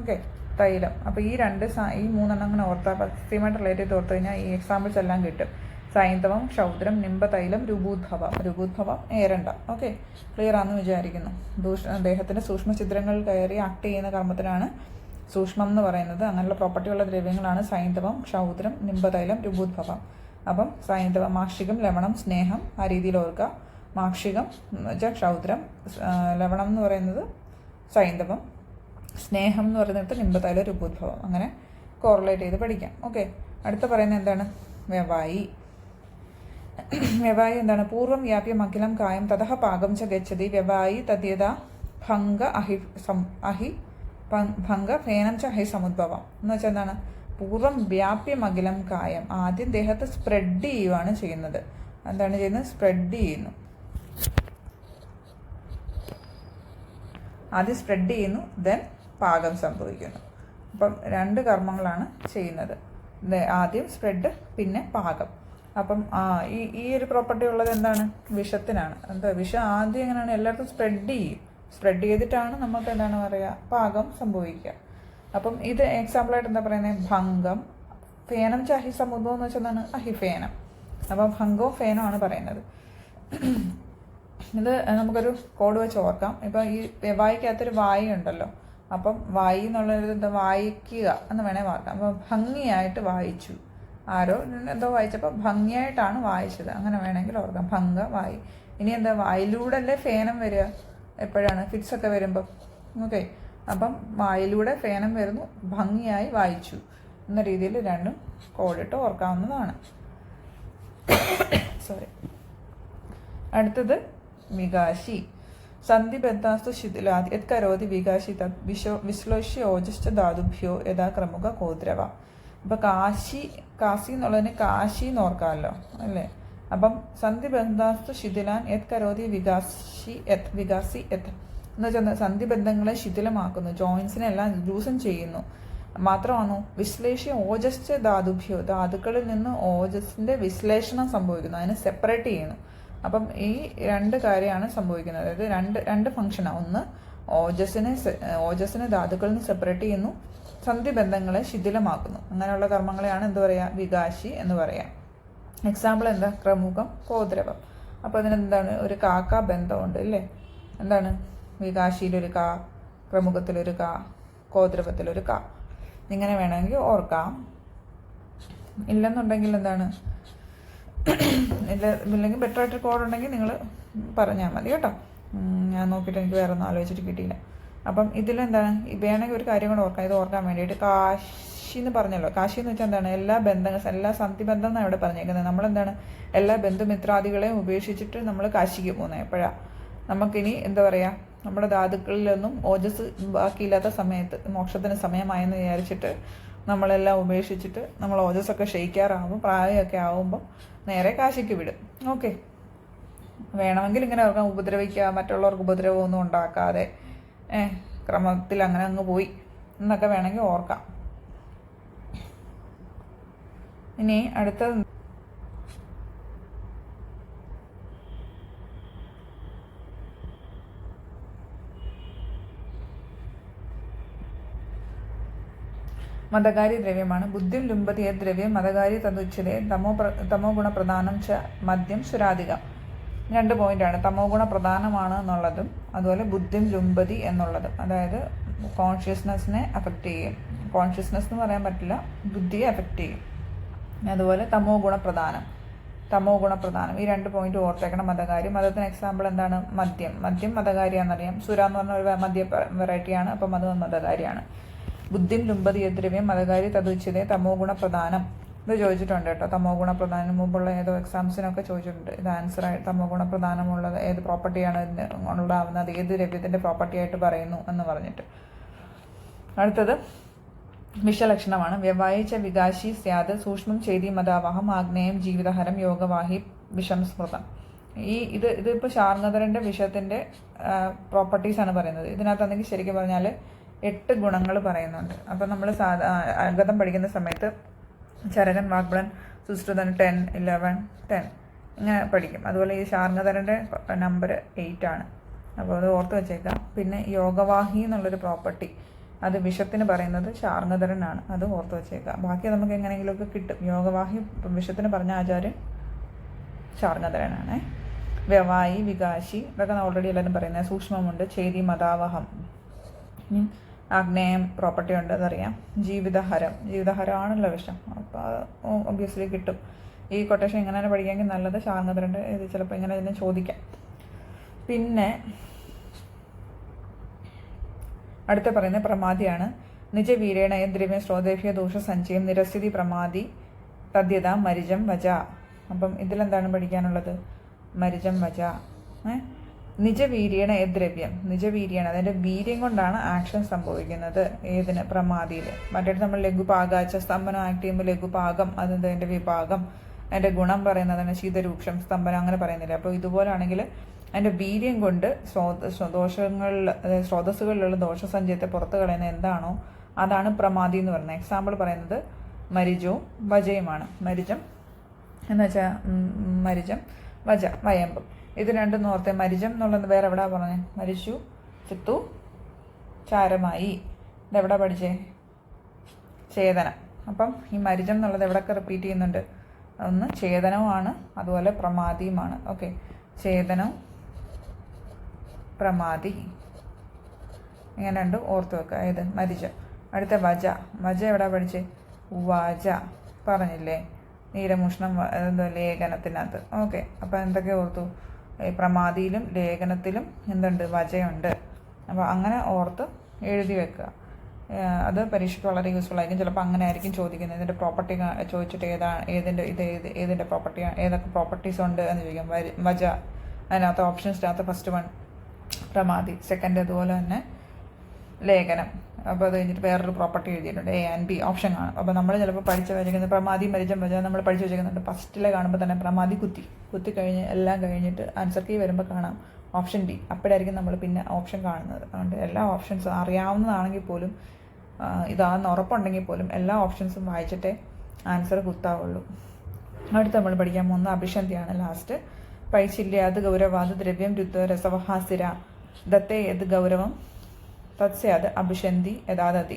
ഓക്കെ, തൈലം. അപ്പോൾ ഈ 3 അങ്ങനെ ഓർത്താൽ പഥ്യമായിട്ട് റിലേറ്റ് ചെയ്ത് ഓർത്തു കഴിഞ്ഞാൽ ഈ എക്സാമ്പിൾസ് എല്ലാം കിട്ടും. സൈന്ധവം, ക്ഷൗദ്രം, നിംബതൈലം, രൂപൂദ്ഭവം, ഏരണ്ട. ഓക്കെ, ക്ലിയർ ആണെന്ന് വിചാരിക്കുന്നു. ദേഹത്തിൻ്റെ സൂക്ഷ്മഛിദ്രങ്ങൾ കയറി ആക്ട് ചെയ്യുന്ന കർമ്മത്തിനാണ് സൂക്ഷ്മം എന്ന് പറയുന്നത്. അങ്ങനെയുള്ള പ്രോപ്പർട്ടിയുള്ള ദ്രവ്യങ്ങളാണ് സൈന്ധവം, ക്ഷൗദ്രം, നിംബതൈലം, രൂപൂദ്ഭവം. അപ്പം സൈന്ധവം, മാക്ഷികം, ലവണം, സ്നേഹം, ആ രീതിയിൽ ഓർക്കുക. മാക്ഷികം എന്ന് വെച്ചാൽ ക്ഷൗദ്രം, ലവണം എന്ന് പറയുന്നത് സൈന്ധവം, സ്നേഹം എന്ന് പറയുന്നിടത്ത് നിംബതൈലം, രൂപൂദ്ഭവം. അങ്ങനെ കോറിലേറ്റ് ചെയ്ത് പഠിക്കാം. ഓക്കെ, അടുത്ത പറയുന്നത് എന്താണ്? വ്യവായി. വ്യവായി എന്താണ്? പൂർവ്വം വ്യാപ്യം അഖിലം കായം തതഃ പാകം ച ഗച്ഛതി വ്യവായി തദ്യത ഭംഗ ഫേനം ച അഹി സമുദ്ഭവം. എന്ന് വെച്ചാൽ എന്താണ്? പൂർവ്വം വ്യാപ്യം അഖിലം കായം, ആദ്യം ദേഹത്ത് സ്പ്രെഡ് ചെയ്യുകയാണ് ചെയ്യുന്നത്. എന്താണ് ചെയ്യുന്നത്? സ്പ്രെഡ് ചെയ്യുന്നു. ആദ്യം സ്പ്രെഡ് ചെയ്യുന്നു, ദെൻ പാകം സംഭവിക്കുന്നു. അപ്പം 2 കർമ്മങ്ങളാണ് ചെയ്യുന്നത്. ആദ്യം സ്പ്രെഡ്, പിന്നെ പാകം. അപ്പം ഈ ഒരു പ്രോപ്പർട്ടി ഉള്ളത് എന്താണ്? വിഷത്തിനാണ്. എന്താ വിഷം ആദ്യം എങ്ങനെയാണ്? എല്ലായിടത്തും സ്പ്രെഡ് ചെയ്യും. സ്പ്രെഡ് ചെയ്തിട്ടാണ് നമുക്ക് എന്താണ് പറയുക? പാകം സംഭവിക്കുക. അപ്പം ഇത് എക്സാമ്പിളായിട്ട് എന്താ പറയുന്നത്? ഭംഗം, ഫേനം ച അഹി സമുദ്ഭവം എന്ന് വെച്ചാൽ എന്താണ്? അഹിഫേനം. അപ്പം ഭംഗവും ഫേനമാണ് പറയുന്നത്. ഇത് നമുക്കൊരു കോഡ് വെച്ച് ഓർക്കാം. ഇപ്പം ഈ വായിക്കകത്തൊരു വായി ഉണ്ടല്ലോ. അപ്പം വായി എന്നുള്ളത് എന്താ? വായിക്കുക എന്ന് വേണേൽ വാർക്കാം. അപ്പം ഭംഗിയായിട്ട് വായിച്ചു. ആരോ എന്തോ വായിച്ചപ്പോൾ ഭംഗിയായിട്ടാണ് വായിച്ചത്, അങ്ങനെ വേണമെങ്കിൽ ഓർക്കാം. ഭംഗ, വായി. ഇനി എന്താ? വായിലൂടെ അല്ലേ ഫേനം വരിക? എപ്പോഴാണ്? ഫിറ്റ്സ് ഒക്കെ വരുമ്പോൾ. ഓക്കെ, അപ്പം വായിലൂടെ ഫേനം വരുന്നു, ഭംഗിയായി വായിച്ചു എന്ന രീതിയിൽ 2 കോഡിട്ട് ഓർക്കാവുന്നതാണ്. സോറി. അടുത്തത് വികാശി. സന്ധിബദ്ധാസ്തു ശിഥിലാദി യത് കരോതി വികാശി തത് വിശ്ലേഷ്യ ഓജശ്ച ധാതുഭ്യോ യഥാ ക്രമുക കോദ്രവ. അപ്പോൾ കാശി എന്നുള്ളതിന് കാശി എന്ന് ഓർക്കാമല്ലോ അല്ലേ? അപ്പം സന്ധിബദ്ധാസ്തു ശിഥിലാൻ യത് കരോതി വികാസി യത് എന്ന് വെച്ചാൽ സന്ധിബന്ധങ്ങളെ ശിഥിലമാക്കുന്നു, ജോയിൻസിനെല്ലാം ലൂസൻ ചെയ്യുന്നു. മാത്രമാണോ? വിശ്ലേഷ്യ ഓജശ്ച ധാതുഭ്യോ, ധാതുക്കളിൽ നിന്ന് ഓജസ്സിൻ്റെ വിശ്ലേഷണം സംഭവിക്കുന്നു, അതിനെ സെപ്പറേറ്റ് ചെയ്യുന്നു. അപ്പം ഈ 2 കാര്യമാണ് സംഭവിക്കുന്നത്. അതായത് രണ്ട് ഫംഗ്ഷനാണ്. ഒന്ന് ഓജസ്സിനെ ധാതുക്കളിൽ നിന്ന് സെപ്പറേറ്റ് ചെയ്യുന്നു, സന്ധിബന്ധങ്ങളെ ശിഥിലമാക്കുന്നു. അങ്ങനെയുള്ള കർമ്മങ്ങളെയാണ് എന്ത് പറയുക? വികാശി എന്ന് പറയാം. എക്സാമ്പിൾ എന്താ? ക്രമുകം, കോദ്രവം. അപ്പോൾ അതിനെന്താണ്? ഒരു കാക്ക ബന്ധമുണ്ട് അല്ലേ? എന്താണ്? വികാശിയിലൊരു കാ, പ്രമുഖത്തിലൊരു കാ, കോദ്രവത്തിലൊരു കാ. ഇങ്ങനെ വേണമെങ്കിൽ ഓർക്കാം. ഇല്ലെന്നുണ്ടെങ്കിൽ എന്താണ്? ഇല്ലെങ്കിൽ ബെറ്റർ ആയിട്ട് കോഡ് ഉണ്ടെങ്കിൽ നിങ്ങൾ പറഞ്ഞാൽ മതി കേട്ടോ. ഞാൻ നോക്കിയിട്ട് എനിക്ക് വേറെ ഒന്നും ആലോചിച്ചിട്ട് കിട്ടിയില്ല. അപ്പം ഇതിലെന്താണ്? വേണമെങ്കിൽ ഒരു കാര്യം കൂടെ ഓർക്കാം. ഇത് ഓർക്കാൻ വേണ്ടിയിട്ട് കാശി എന്ന് പറഞ്ഞല്ലോ. കാശി എന്ന് വെച്ചാൽ എന്താണ്? എല്ലാ സന്ധിബന്ധം എന്നാണ് ഇവിടെ പറഞ്ഞേക്കുന്നത്. നമ്മളെന്താണ്? എല്ലാ ബന്ധുമിത്രാദികളെയും ഉപേക്ഷിച്ചിട്ട് നമ്മൾ കാശിക്ക് പോകുന്നത് എപ്പോഴാണ്? നമുക്കിനി എന്താ പറയുക? നമ്മുടെ ധാതുക്കളിലൊന്നും ഓജസ് ബാക്കിയില്ലാത്ത സമയത്ത് മോക്ഷത്തിന് സമയമായെന്ന് വിചാരിച്ചിട്ട് നമ്മളെല്ലാം ഉപേക്ഷിച്ചിട്ട് നമ്മൾ ഓജസ്സൊക്കെ ക്ഷയിക്കാറാകുമ്പോൾ പ്രായമൊക്കെ ആകുമ്പോൾ നേരെ കാശിക്ക് വിടും. ഓക്കെ, വേണമെങ്കിൽ ഇങ്ങനെ ഓർക്കാം, ഉപദ്രവിക്കുക, മറ്റുള്ളവർക്ക് ഉപദ്രവമൊന്നും ഉണ്ടാക്കാതെ ക്രമത്തിൽ അങ്ങനെ അങ്ങ് പോയി എന്നൊക്കെ വേണമെങ്കിൽ ഓർക്കാം. ഇനി അടുത്ത മതകാരി ദ്രവ്യമാണ്. ബുദ്ധിം ലുംബതി ദ്രവ്യം മതകാരി തതുച്യതേ തമോ ഗുണപ്രധാനം ച മദ്യം സുരാധികം. 2 പോയിന്റാണ്. തമോ ഗുണപ്രധാനമാണ് എന്നുള്ളതും അതുപോലെ ബുദ്ധിം ലുംബതി എന്നുള്ളതും. അതായത് കോൺഷ്യസ്നെസ്സിനെ അഫക്റ്റ് ചെയ്യും. കോൺഷ്യസ്നെസ് എന്ന് പറയാൻ പറ്റില്ല, ബുദ്ധിയെ അഫക്റ്റ് ചെയ്യും. അതുപോലെ തമോ ഗുണപ്രധാനം ഈ 2 പോയിന്റ് ഓർത്തേക്കണം. മതകാരി, മതത്തിന് എക്സാമ്പിൾ എന്താണ്? മദ്യം മതകാരിയാണെന്നറിയാം. സുര എന്ന് പറഞ്ഞ ഒരു മദ്യ വെറൈറ്റിയാണ്, അപ്പം അത് മതകാരിയാണ്. ബുദ്ധിം ലുംബതി ദ്രവ്യം മതകാരി തതുച്യതേ തമോ ഗുണപ്രധാനം. ഇത് ചോദിച്ചിട്ടുണ്ട് കേട്ടോ. തമോ ഗുണപ്രധാനം മുമ്പുള്ള ഏതോ എക്സാംസിനൊക്കെ ചോദിച്ചിട്ടുണ്ട്. ഇത് ആൻസറായി തമോ ഗുണപ്രധാനമുള്ളത് ഏത് പ്രോപ്പർട്ടിയാണ് ഇതിന് ഉണ്ടാവുന്നത്, ഏത് ദ്രവ്യത്തിൻ്റെ പ്രോപ്പർട്ടി ആയിട്ട് പറയുന്നു എന്ന് പറഞ്ഞിട്ട്. അടുത്തത് വിഷലക്ഷണമാണ്. വ്യവായിച്ച വികാശി സ്യാത് സൂക്ഷ്മം ചേതി മതാവഹം ആഗ്നേയം ജീവിതഹരം യോഗവാഹി വിഷം സ്മൃതം. ഇതിപ്പോൾ ശാർങ്ങധരൻ്റെ വിഷത്തിൻ്റെ പ്രോപ്പർട്ടീസാണ് പറയുന്നത്. ഇതിനകത്താണെങ്കിൽ ശരിക്കും പറഞ്ഞാൽ 8 ഗുണങ്ങൾ പറയുന്നുണ്ട്. അപ്പം നമ്മൾ ഗതം പഠിക്കുന്ന സമയത്ത് ചരകൻ, വാഗ്ബളൻ, സുശ്രുതൻ 10, 11, 10 ഇങ്ങനെ പഠിക്കും. അതുപോലെ ഈ ശാർങ്ങധരൻ്റെ നമ്പർ 8 ആണ്. അപ്പോൾ അത് ഓർത്ത് വെച്ചേക്കാം. പിന്നെ യോഗവാഹി എന്നുള്ളൊരു പ്രോപ്പർട്ടി, അത് വിഷത്തിന് പറയുന്നത് ശാർങ്ങധരനാണ്. അത് ഓർത്ത് വെച്ചേക്കാം. ബാക്കി നമുക്ക് എങ്ങനെയെങ്കിലുമൊക്കെ കിട്ടും. യോഗവാഹി വിഷത്തിന് പറഞ്ഞ ആചാര്യൻ ശാർങ്ങധരനാണ്. വ്യവായി, വികാശി ഇതൊക്കെ ഓൾറെഡി എല്ലാവരും പറയുന്നത്. സൂക്ഷ്മമുണ്ട്, ചേതി മതാവഹം, ആഗ്നേയം പ്രോപ്പർട്ടി ഉണ്ട്, അതറിയാം. ജീവിതഹരമാണല്ലോ വിഷം, അപ്പോൾ അത് ഒബ്വിയസ്ലി കിട്ടും. ഈ കൊട്ടേഷൻ ഇങ്ങനെ പഠിക്കാമെങ്കിൽ നല്ലത്. ശാർങ്ങധരൻ്റെ ഇത് ചിലപ്പോൾ ഇങ്ങനെ തന്നെ ചോദിക്കാം. പിന്നെ അടുത്ത പറയുന്നത് പ്രമാദിയാണ്. നിജവീരേണ ദ്രവ്യം ശ്രോതേഭ്യ ദോഷ സഞ്ചയം നിരസ്ഥിതി പ്രമാദി തദ്യത മരിജം വജ. അപ്പം ഇതിലെന്താണ് പഠിക്കാനുള്ളത്? മരിജം വജ. നിജവീര്യേണ ദ്രവ്യം, നിജവീര്യാണ്, അതിൻ്റെ വീര്യം കൊണ്ടാണ് ആക്ഷൻ സംഭവിക്കുന്നത്. ഏതിന്? പ്രമാദിയിൽ. മറ്റേത് നമ്മൾ ലഘുപാകാച്ച സ്തംഭനം ആക്ട് ചെയ്യുമ്പോൾ ലഘുപാകം, അതിൻ്റെ വിഭാഗം, അതിൻ്റെ ഗുണം പറയുന്നതാണ് ശീതരൂക്ഷം, സ്തംഭനം അങ്ങനെ പറയുന്നില്ല. അപ്പോൾ ഇതുപോലാണെങ്കിൽ അതിൻ്റെ വീര്യം കൊണ്ട് ദോഷങ്ങളിൽ, അതായത് സ്രോതസ്സുകളിലുള്ള ദോഷസഞ്ചയത്തെ പുറത്ത് കളയുന്ന എന്താണോ അതാണ് പ്രമാദി എന്ന് പറയുന്നത്. എക്സാമ്പിൾ പറയുന്നത് മരിജവും വജയുമാണ്. മരിജം എന്ന് വെച്ചാൽ മരിജം, വജ വയമ്പും. ഇത് രണ്ടും ഓർത്തെ. മരിജം എന്നുള്ളത് വേറെ എവിടാ പറഞ്ഞത്? മരിച്ചു, ചിത്തു, ചാരമായി. ഇതെവിടാ പഠിച്ചേ? ചേതനം. അപ്പം ഈ മരിജം എന്നുള്ളത് എവിടെയൊക്കെ റിപ്പീറ്റ് ചെയ്യുന്നുണ്ട്? ഒന്ന് ചേതനവുമാണ്, അതുപോലെ പ്രമാദിയുമാണ്. ഓക്കെ, ചേതനം, പ്രമാദി, ഇങ്ങനെ രണ്ടും ഓർത്ത് വെക്കുക. ഏത്? മരിജം. അടുത്ത വജ. വജ എവിടാ പഠിച്ചേ? വജ പറഞ്ഞില്ലേ? നീരമുഷ്ണം ലേഖനത്തിനകത്ത്. ഓക്കെ, അപ്പം എന്തൊക്കെ ഓർത്തു? പ്രമാദിയിലും ലേഖനത്തിലും എന്തുണ്ട്? വജയുണ്ട്. അപ്പോൾ അങ്ങനെ ഓർത്ത് എഴുതി വെക്കുക. അത് പരീക്ഷയ്ക്ക് വളരെ യൂസ്ഫുൾ ആയിരിക്കും. ചിലപ്പോൾ അങ്ങനെ ആയിരിക്കും ചോദിക്കുന്നത്. ഇതിൻ്റെ പ്രോപ്പർട്ടി ചോദിച്ചിട്ട് ഏതിൻ്റെ പ്രോപ്പർട്ടിയാണ്, ഏതൊക്കെ പ്രോപ്പർട്ടീസ് ഉണ്ട് എന്ന് ചോദിക്കും. വജ, അതിനകത്ത് ഓപ്ഷൻസിനകത്ത് ഫസ്റ്റ് 1 പ്രമാദി, സെക്കൻഡ് അതുപോലെ തന്നെ ലേഖനം. അപ്പോൾ അത് കഴിഞ്ഞിട്ട് വേറൊരു പ്രോപ്പർട്ടി എഴുതിയിട്ടുണ്ട്, A and B ഓപ്ഷൻ കാണും. അപ്പോൾ നമ്മൾ ചിലപ്പോൾ പഠിച്ച് വെച്ചിരിക്കുന്നത് പ്രമാദി, മരിജം, വജ നമ്മൾ പഠിച്ച് വെച്ചിരിക്കുന്നുണ്ട്. ഫസ്റ്റിലെ കാണുമ്പോൾ തന്നെ പ്രമാദി കുത്തി കഴിഞ്ഞ് എല്ലാം കഴിഞ്ഞിട്ട് ആൻസർ കീ വരുമ്പോൾ കാണാം ഓപ്ഷൻ D. അപ്പോഴായിരിക്കും നമ്മൾ പിന്നെ ഓപ്ഷൻ കാണുന്നത്. അതുകൊണ്ട് എല്ലാ ഓപ്ഷൻസും അറിയാവുന്നതാണെങ്കിൽ പോലും, ഇതാണെന്ന് ഉറപ്പുണ്ടെങ്കിൽ പോലും എല്ലാ ഓപ്ഷൻസും വായിച്ചിട്ടേ ആൻസർ കുത്താവുള്ളൂ. അടുത്ത് നമ്മൾ പഠിക്കാൻ പോകുന്ന അഭിഷന്ധിയാണ് ലാസ്റ്റ്. പൈശല്യാത് ഗൗരവാത് ദ്രവ്യം രുത്വ രസവഹാസിര ദത്തേ യത് ഗൗരവം തത്സ്യാത് അഭിഷന്തി യഥാദതി.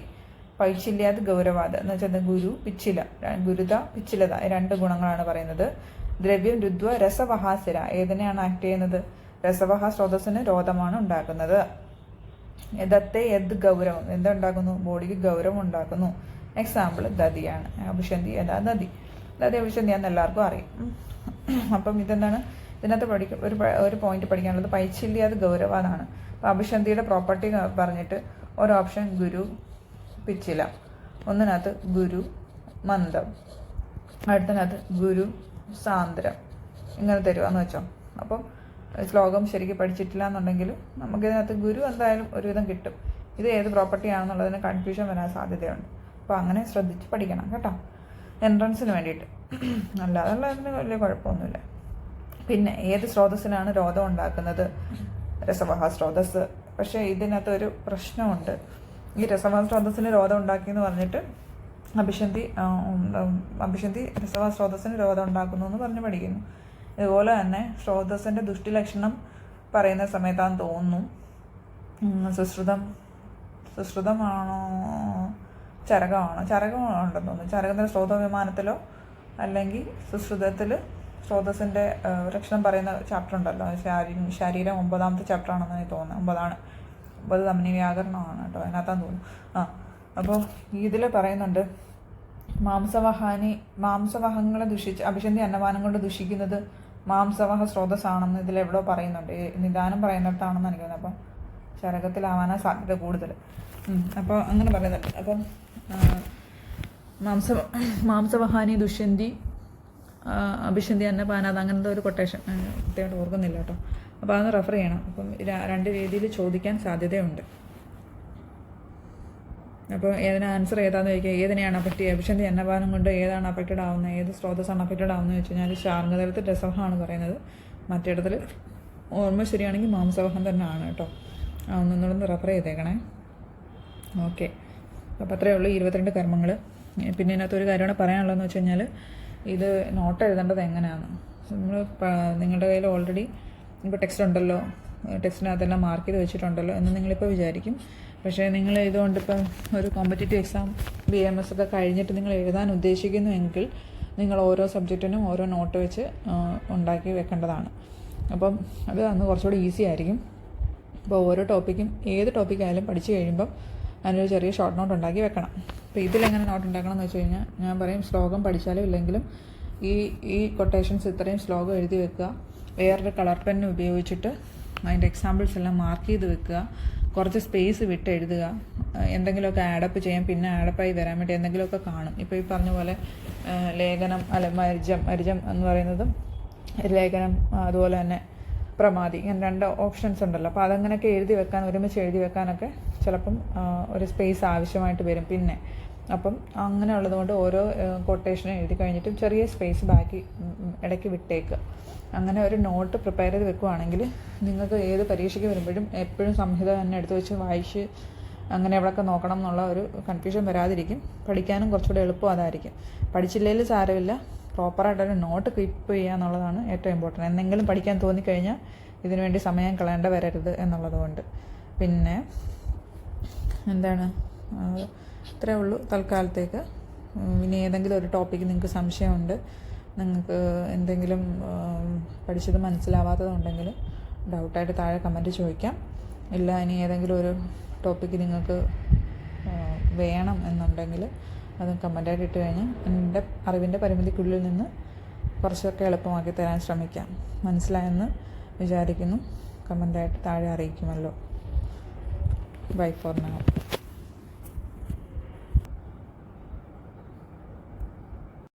പൈശല്യാത് ഗൗരവാത് എന്ന് വെച്ചാൽ ഗുരു, പിച്ചില, ഗുരുത, പിച്ചിലത, 2 ഗുണങ്ങളാണ് പറയുന്നത്. ദ്രവ്യം രുദ്വ രസവഹാസിര, ഏതിനെയാണ് ആക്ട് ചെയ്യുന്നത്? രസവഹ സ്രോതസ്സിന് രോധമാണ് ഉണ്ടാക്കുന്നത്. ദത്തേ യദ് ഗൗരവം, എന്തുണ്ടാക്കുന്നു? ബോഡിക്ക് ഗൗരവം ഉണ്ടാക്കുന്നു. എക്സാമ്പിൾ ദതിയാണ്. അഭിഷന്തി യഥാ ദതി. ദതി അഭിഷന്തിയാന്ന് എല്ലാവർക്കും അറിയാം. അപ്പം ഇതെന്താണ്? ഇതിനകത്ത് ഒരു പോയിന്റ് പഠിക്കാനുള്ളത് പൈശല്യാത് ഗൗരവാതാണ്. അപ്പോൾ അഭിഷന്തിയുടെ പ്രോപ്പർട്ടി പറഞ്ഞിട്ട് ഒരു ഓപ്ഷൻ ഗുരു, പിച്ചില, ഒന്നിനകത്ത് ഗുരു മന്ദം, അടുത്തതിനകത്ത് ഗുരു സാന്ദ്രം, ഇങ്ങനെ തരുവാന്ന് വെച്ചോ. അപ്പം ശ്ലോകം ശരിക്കും പഠിച്ചിട്ടില്ല എന്നുണ്ടെങ്കിൽ നമുക്കിതിനകത്ത് ഗുരു എന്തായാലും ഒരുവിധം കിട്ടും. ഇത് ഏത് പ്രോപ്പർട്ടിയാണെന്നുള്ളതിന് കൺഫ്യൂഷൻ വരാൻ സാധ്യതയുണ്ട്. അപ്പോൾ അങ്ങനെ ശ്രദ്ധിച്ച് പഠിക്കണം കേട്ടോ, എൻട്രൻസിന് വേണ്ടിയിട്ട്. അല്ലാതെ ഉള്ളതിന് വലിയ കുഴപ്പമൊന്നുമില്ല. പിന്നെ ഏത് സ്രോതസ്സിനാണ് രോധം ഉണ്ടാക്കുന്നത്? രസവഹ സ്രോതസ്. പക്ഷേ ഇതിനകത്തൊരു പ്രശ്നമുണ്ട്. ഈ രസവഹ സ്രോതസ്സിന് രോധം ഉണ്ടാക്കിയെന്ന് പറഞ്ഞിട്ട് അഭിഷന്തി രസവഹ സ്രോതസ്സിന് രോധം ഉണ്ടാക്കുന്നു എന്ന് പറഞ്ഞ് പഠിക്കുന്നു. ഇതുപോലെ തന്നെ സ്രോതസ്സിൻ്റെ ദുഷ്ടിലക്ഷണം പറയുന്ന സമയത്താന്ന് തോന്നുന്നു. സുശ്രുതമാണോ ചരകമാണോ? ചരകമുണ്ടെന്ന് തോന്നുന്നു. ചരകത്തിൻ്റെ സ്രോത വിമാനത്തിലോ അല്ലെങ്കിൽ സുശ്രുതത്തിൽ സ്രോതസ്സിൻ്റെ ലക്ഷണം പറയുന്ന ചാപ്റ്റർ ഉണ്ടല്ലോ, ശരീരം 9ാമത്തെ ചാപ്റ്റർ ആണെന്ന് എനിക്ക് തോന്നുന്നു. 9 തമ്മിനി വ്യാകരണമാണ് കേട്ടോ, അതിനകത്താന്ന് തോന്നുന്നു. അപ്പോൾ ഇതിൽ പറയുന്നുണ്ട് മാംസവഹങ്ങളെ ദുഷിച്ച് അഭിഷന്തി അന്നപാനം കൊണ്ട് ദുഷിക്കുന്നത് മാംസവഹ സ്രോതസ്സാണെന്ന് ഇതിലെവിടെയോ പറയുന്നുണ്ട്. നിദാനം പറയുന്നിടത്താണെന്ന് എനിക്ക് തോന്നുന്നത്. അപ്പം ചരകത്തിലാവാനാണ് സാധ്യത കൂടുതൽ. അപ്പോൾ അങ്ങനെ പറയുന്നുണ്ട്. അപ്പം മാംസവഹാനി ദുഷ്യന്തി അഭിഷന്തി അന്നപാനാത് അങ്ങനത്തെ ഒരു കൊട്ടേഷൻ കൃത്യമായിട്ട് ഓർക്കുന്നില്ല കേട്ടോ. അപ്പോൾ അതൊന്ന് റെഫർ ചെയ്യണം. അപ്പം 2 രീതിയിൽ ചോദിക്കാൻ സാധ്യതയുണ്ട്. അപ്പോൾ ഏതിന് ആൻസർ ഏതാണെന്ന് ചോദിക്കുക, ഏതിനെയാണ് അഫക്റ്റ് ചെയ്യുക? അഭിഷന്തി അന്നപാനം കൊണ്ട് ഏതാണ് അഫക്റ്റഡ് ആവുന്നത്, ഏത് സ്രോതസ്സാണ് അഫക്റ്റഡ് ആവുന്നത് വെച്ച് കഴിഞ്ഞാൽ ശാർങ്ങതലത്തിൽ രസവഹമാണ് പറയുന്നത്. മറ്റിടത്തിൽ ഓർമ്മ ശരിയാണെങ്കിൽ മാംസവഹം തന്നെ ആണ് കേട്ടോ. ഒന്നൊന്ന് റെഫർ ചെയ്തേക്കണേ. ഓക്കെ, അപ്പോൾ അത്രയേ ഉള്ളൂ 22 കർമ്മങ്ങൾ. പിന്നെ ഇതിനകത്തൊരു കാര്യമാണ് പറയാനുള്ളതെന്ന് വെച്ച് കഴിഞ്ഞാൽ ഇത് നോട്ട് എഴുതേണ്ടത് എങ്ങനെയാണ്. നിങ്ങളുടെ കയ്യിൽ ഓൾറെഡി ഇപ്പോൾ ടെക്സ്റ്റ് ഉണ്ടല്ലോ, ടെക്സ്റ്റിനകത്തെല്ലാം മാർക്ക് ചെയ്ത് വെച്ചിട്ടുണ്ടല്ലോ എന്ന് നിങ്ങളിപ്പോൾ വിചാരിക്കും. പക്ഷേ നിങ്ങൾ ഇതുകൊണ്ടിപ്പം ഒരു കോമ്പറ്റേറ്റീവ് എക്സാം BMS ഒക്കെ കഴിഞ്ഞിട്ട് നിങ്ങൾ എഴുതാൻ ഉദ്ദേശിക്കുന്നുവെങ്കിൽ നിങ്ങൾ ഓരോ സബ്ജക്റ്റിനും ഓരോ നോട്ട് വെച്ച് ഉണ്ടാക്കി വെക്കേണ്ടതാണ്. അപ്പം അത് അന്ന് കുറച്ചുകൂടി ഈസി ആയിരിക്കും. അപ്പോൾ ഓരോ ടോപ്പിക്കും ഏത് ടോപ്പിക്കായാലും പഠിച്ചു കഴിയുമ്പം അതിനൊരു ചെറിയ ഷോർട്ട് നോട്ട് ഉണ്ടാക്കി വെക്കണം. അപ്പോൾ ഇതിലെങ്ങനെ നോട്ട് ഉണ്ടാക്കണം എന്ന് വെച്ച് കഴിഞ്ഞാൽ ഞാൻ പറയും, ശ്ലോകം പഠിച്ചാലും ഇല്ലെങ്കിലും ഈ കൊട്ടേഷൻസ് ഇത്രയും ശ്ലോകം എഴുതി വെക്കുക. വേറൊരു കളർ പെൻ ഉപയോഗിച്ചിട്ട് അതിൻ്റെ എക്സാമ്പിൾസ് എല്ലാം മാർക്ക് ചെയ്ത് വെക്കുക. കുറച്ച് സ്പേസ് വിട്ട് എഴുതുക. എന്തെങ്കിലുമൊക്കെ ആഡപ്പ് ചെയ്യാം, പിന്നെ ആഡപ്പായി വരാൻ വേണ്ടി എന്തെങ്കിലുമൊക്കെ കാണും. ഇപ്പോൾ ഈ പറഞ്ഞ പോലെ ലേഖനം മരിജം എന്ന് പറയുന്നതും ലേഖനം, അതുപോലെ തന്നെ പ്രമാദി, ഇങ്ങനെ 2 ഓപ്ഷൻസ് ഉണ്ടല്ലോ. അപ്പോൾ അതങ്ങനെയൊക്കെ എഴുതി വെക്കാൻ, ഒരുമിച്ച് എഴുതി വെക്കാനൊക്കെ ചിലപ്പം ഒരു സ്പേസ് ആവശ്യമായിട്ട് വരും. പിന്നെ അപ്പം അങ്ങനെയുള്ളത് കൊണ്ട് ഓരോ കൊട്ടേഷനും എഴുതി കഴിഞ്ഞിട്ടും ചെറിയ സ്പേസ് ബാക്കി ഇടയ്ക്ക് വിട്ടേക്കുക. അങ്ങനെ ഒരു നോട്ട് പ്രിപ്പയർ ചെയ്ത് വെക്കുകയാണെങ്കിൽ നിങ്ങൾക്ക് ഏത് പരീക്ഷയ്ക്ക് വരുമ്പോഴും എപ്പോഴും സംഹിത തന്നെ എടുത്ത് വെച്ച് വായിച്ച് അങ്ങനെ എവിടെയൊക്കെ നോക്കണം എന്നുള്ള ഒരു കൺഫ്യൂഷൻ വരാതിരിക്കും. പഠിക്കാനും കുറച്ചുകൂടെ എളുപ്പം അതായിരിക്കും. പഠിച്ചില്ലെങ്കിൽ സാരമില്ല, പ്രോപ്പറായിട്ടൊരു നോട്ട് കീപ്പ് ചെയ്യുക എന്നുള്ളതാണ് ഏറ്റവും ഇമ്പോർട്ടൻറ്റ്. എന്തെങ്കിലും പഠിക്കാൻ തോന്നിക്കഴിഞ്ഞാൽ ഇതിനുവേണ്ടി സമയം കളയേണ്ട വരരുത് എന്നുള്ളത് കൊണ്ട്. പിന്നെ എന്താണ്, ഇത്രയേ ഉള്ളൂ തൽക്കാലത്തേക്ക്. ഇനി ഏതെങ്കിലും ഒരു ടോപ്പിക്ക് നിങ്ങൾക്ക് സംശയമുണ്ട്, നിങ്ങൾക്ക് എന്തെങ്കിലും പഠിച്ചത് മനസ്സിലാവാത്തതുണ്ടെങ്കിൽ ഡൗട്ടായിട്ട് താഴെ കമൻറ്റ് ചോദിക്കാം. ഇല്ല ഇനി ഏതെങ്കിലും ഒരു ടോപ്പിക്ക് നിങ്ങൾക്ക് വേണം എന്നുണ്ടെങ്കിൽ അതും കമൻറ്റായിട്ട് ഇട്ട് കഴിഞ്ഞാൽ എൻ്റെ അറിവിൻ്റെ പരിമിതിക്കുള്ളിൽ നിന്ന് കുറച്ചൊക്കെ എളുപ്പമാക്കി തരാൻ ശ്രമിക്കാം. മനസ്സിലായെന്ന് വിചാരിക്കുന്നു. കമൻറ്റായിട്ട് താഴെ അറിയിക്കുമല്ലോ. By for now.